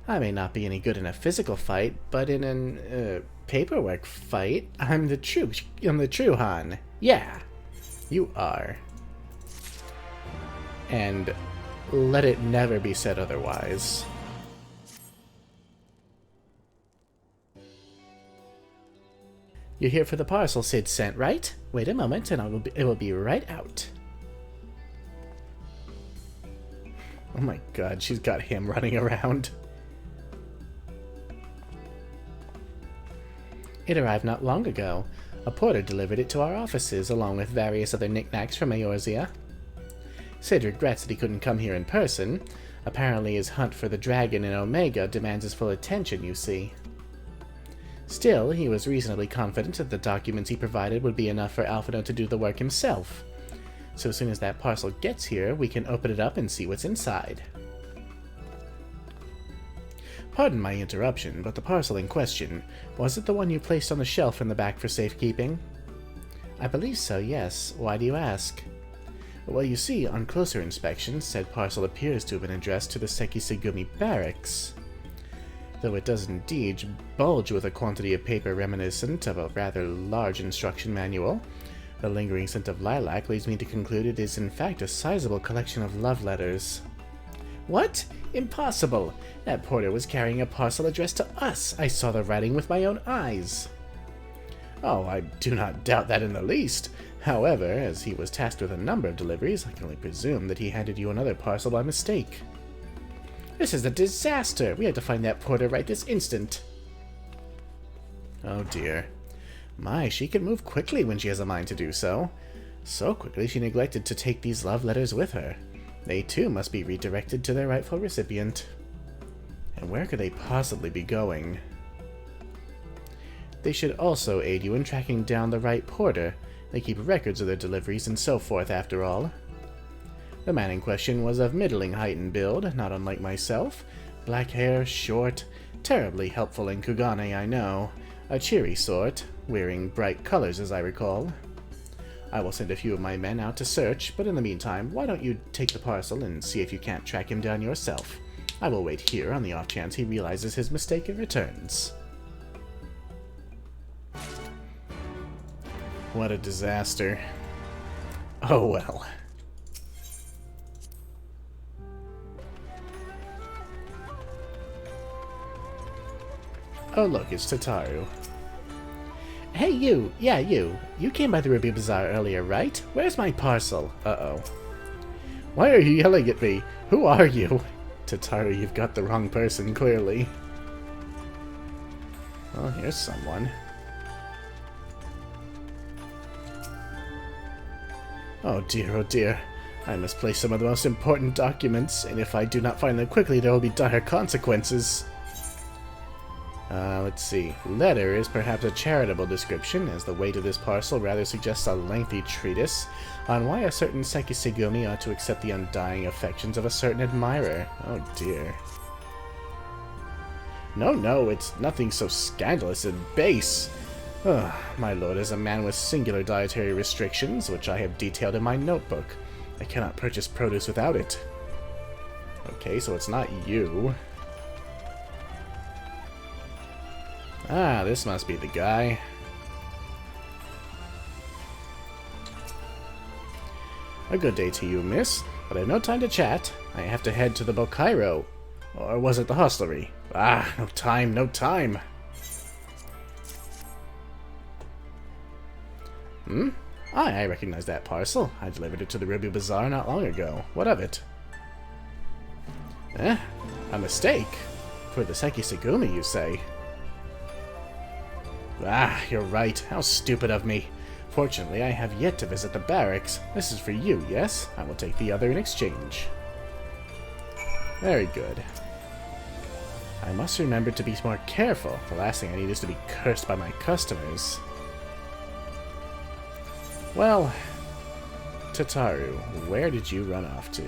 I may not be any good in a physical fight, but in an, paperwork fight, I'm the true Han. Yeah, you are. And let it never be said otherwise. You're here for the parcel Sid sent, right? Wait a moment and it will be right out. Oh my god, she's got him running around. It arrived not long ago. A porter delivered it to our offices, along with various other knickknacks from Eorzea. Sid regrets that he couldn't come here in person. Apparently his hunt for the dragon in Omega demands his full attention, you see. Still, he was reasonably confident that the documents he provided would be enough for Alphino to do the work himself. So as soon as that parcel gets here, we can open it up and see what's inside. Pardon my interruption, but the parcel in question, was it the one you placed on the shelf in the back for safekeeping? I believe so, yes. Why do you ask? Well, you see, on closer inspection, said parcel appears to have been addressed to the Sekisegumi barracks. Though it does indeed bulge with a quantity of paper reminiscent of a rather large instruction manual, the lingering scent of lilac leads me to conclude it is in fact a sizable collection of love letters. What? Impossible! That porter was carrying a parcel addressed to us. I saw the writing with my own eyes. Oh, I do not doubt that in the least. However, as he was tasked with a number of deliveries, I can only presume that he handed you another parcel by mistake. This is a disaster! We have to find that porter right this instant. Oh dear. My, she can move quickly when she has a mind to do so. So quickly she neglected to take these love letters with her. They too must be redirected to their rightful recipient. And where could they possibly be going? They should also aid you in tracking down the right porter. They keep records of their deliveries and so forth, after all. The man in question was of middling height and build, not unlike myself. Black hair, short, terribly helpful in Kugane, I know. A cheery sort, wearing bright colors as I recall. I will send a few of my men out to search, but in the meantime, why don't you take the parcel and see if you can't track him down yourself? I will wait here on the off chance he realizes his mistake and returns. What a disaster. Oh well. Oh look, it's Tataru. Hey you! Yeah, you! You came by the Ruby Bazaar earlier, right? Where's my parcel? Uh-oh. Why are you yelling at me? Who are you? Tataru, you've got the wrong person, clearly. Well, here's someone. Oh dear, I misplaced some of the most important documents, and if I do not find them quickly, there will be dire consequences. Let's see. Letter is perhaps a charitable description, as the weight of this parcel rather suggests a lengthy treatise on why a certain Sekisegumi ought to accept the undying affections of a certain admirer. Oh dear. No, it's nothing so scandalous and base. My lord is a man with singular dietary restrictions, which I have detailed in my notebook. I cannot purchase produce without it. Okay, so it's not you. Ah, this must be the guy. A good day to you, miss, but I have no time to chat. I have to head to the Bokairo. Or was it the hostelry? Ah, no time. I recognize that parcel. I delivered it to the Ruby Bazaar not long ago. What of it? A mistake? For the Sekisegumi, you say? Ah, you're right. How stupid of me. Fortunately, I have yet to visit the barracks. This is for you, yes? I will take the other in exchange. Very good. I must remember to be more careful. The last thing I need is to be cursed by my customers. Well, Tataru, where did you run off to?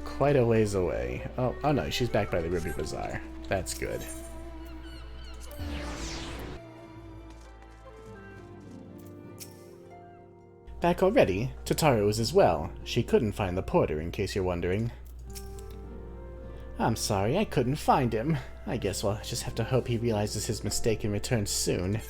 Quite a ways away. Oh no, she's back by the Ruby Bazaar. That's good. Back already? Tataru is as well. She couldn't find the porter, in case you're wondering. I'm sorry, I couldn't find him. I guess we'll just have to hope he realizes his mistake and returns soon.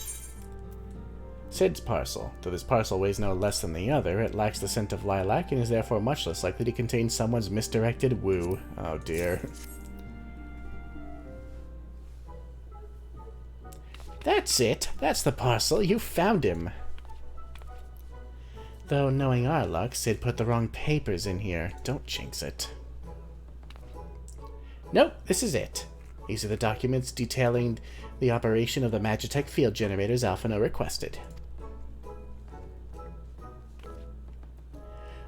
Sid's parcel. Though this parcel weighs no less than the other, it lacks the scent of lilac and is therefore much less likely to contain someone's misdirected woo. Oh dear. That's it! That's the parcel! You found him! Though, knowing our luck, Sid put the wrong papers in here. Don't jinx it. Nope, this is it. These are the documents detailing the operation of the Magitech field generators Alphino requested.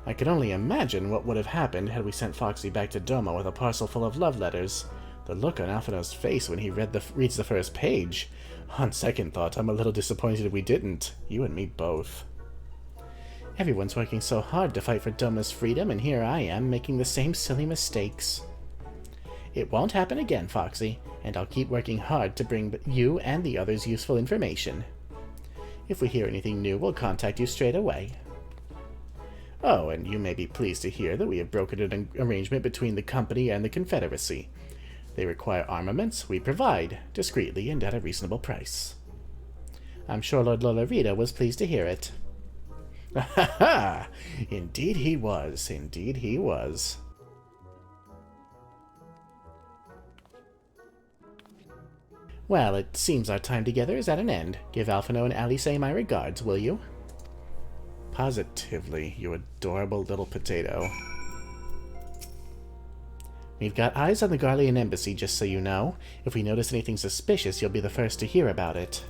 I can only imagine what would have happened had we sent Foxy back to Doma with a parcel full of love letters. The look on Alphino's face when he reads the first page. On second thought, I'm a little disappointed we didn't. You and me both. Everyone's working so hard to fight for Doma's freedom, and here I am, making the same silly mistakes. It won't happen again, Foxy, and I'll keep working hard to bring you and the others useful information. If we hear anything new, we'll contact you straight away. Oh, and you may be pleased to hear that we have brokered an arrangement between the company and the Confederacy. They require armaments, we provide, discreetly and at a reasonable price. I'm sure Lord Lolorita was pleased to hear it. Ha ha! Indeed he was, indeed he was. Well, it seems our time together is at an end. Give Alphino and Alice my regards, will you? Positively, you adorable little potato. We've got eyes on the Garlean embassy, just so you know. If we notice anything suspicious, you'll be the first to hear about it.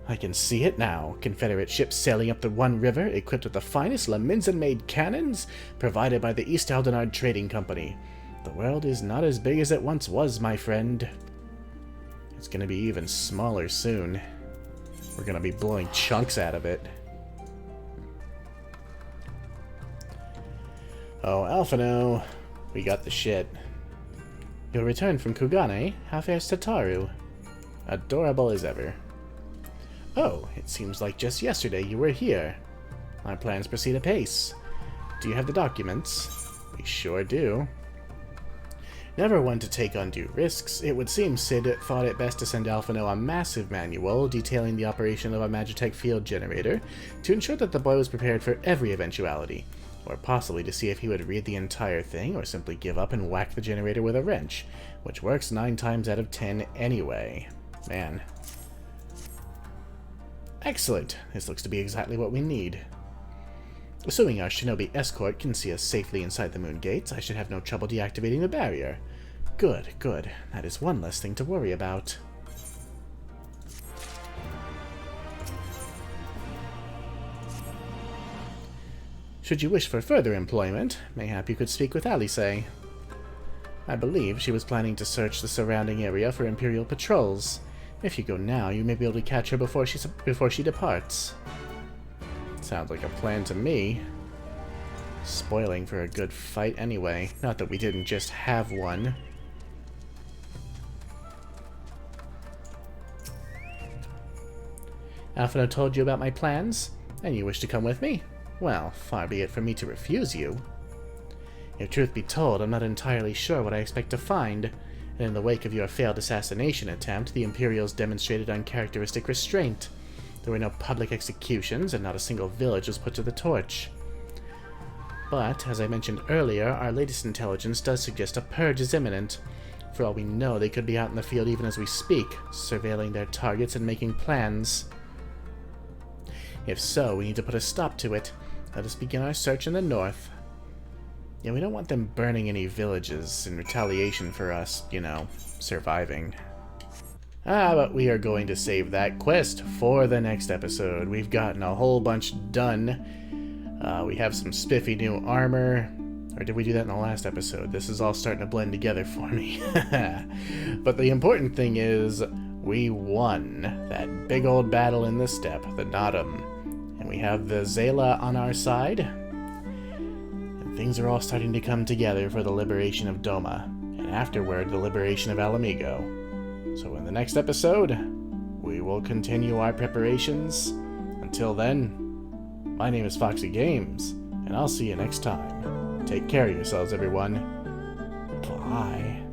I can see it now. Confederate ships sailing up the One River, equipped with the finest Laminzen-made cannons, provided by the East Aldenard Trading Company. The world is not as big as it once was, my friend. It's gonna be even smaller soon. We're gonna be blowing chunks out of it. Oh, Alphino, we got the shit. You'll return from Kugane? How fares Tataru? Adorable as ever. Oh, it seems like just yesterday you were here. Our plans proceed apace. Do you have the documents? We sure do. Never one to take undue risks, it would seem Sid thought it best to send Alphino a massive manual detailing the operation of a Magitech field generator to ensure that the boy was prepared for every eventuality, or possibly to see if he would read the entire thing or simply give up and whack the generator with a wrench, which works 9 times out of 10 anyway. Man. Excellent. This looks to be exactly what we need. Assuming our shinobi escort can see us safely inside the moon gates, I should have no trouble deactivating the barrier. Good, good. That is one less thing to worry about. Should you wish for further employment, mayhap you could speak with Alice. I believe she was planning to search the surrounding area for Imperial patrols. If you go now, you may be able to catch her before she departs. Sounds like a plan to me. Spoiling for a good fight anyway. Not that we didn't just have one. Alphino told you about my plans, and you wish to come with me? Well, far be it from me to refuse you. If truth be told, I'm not entirely sure what I expect to find. And in the wake of your failed assassination attempt, the Imperials demonstrated uncharacteristic restraint. There were no public executions, and not a single village was put to the torch. But, as I mentioned earlier, our latest intelligence does suggest a purge is imminent. For all we know, they could be out in the field even as we speak, surveilling their targets and making plans. If so, we need to put a stop to it. Let us begin our search in the north. Yeah, we don't want them burning any villages in retaliation for us, you know, surviving. But we are going to save that quest for the next episode. We've gotten a whole bunch done. We have some spiffy new armor, Or did we do that in the last episode? This is all starting to blend together for me. But the important thing is, we won that big old battle in the steppe, the Naadam. And we have the Zayla on our side. And things are all starting to come together for the liberation of Doma. And afterward, the liberation of Alamigo. So in the next episode, we will continue our preparations. Until then, my name is Foxy Games, and I'll see you next time. Take care of yourselves, everyone. Bye.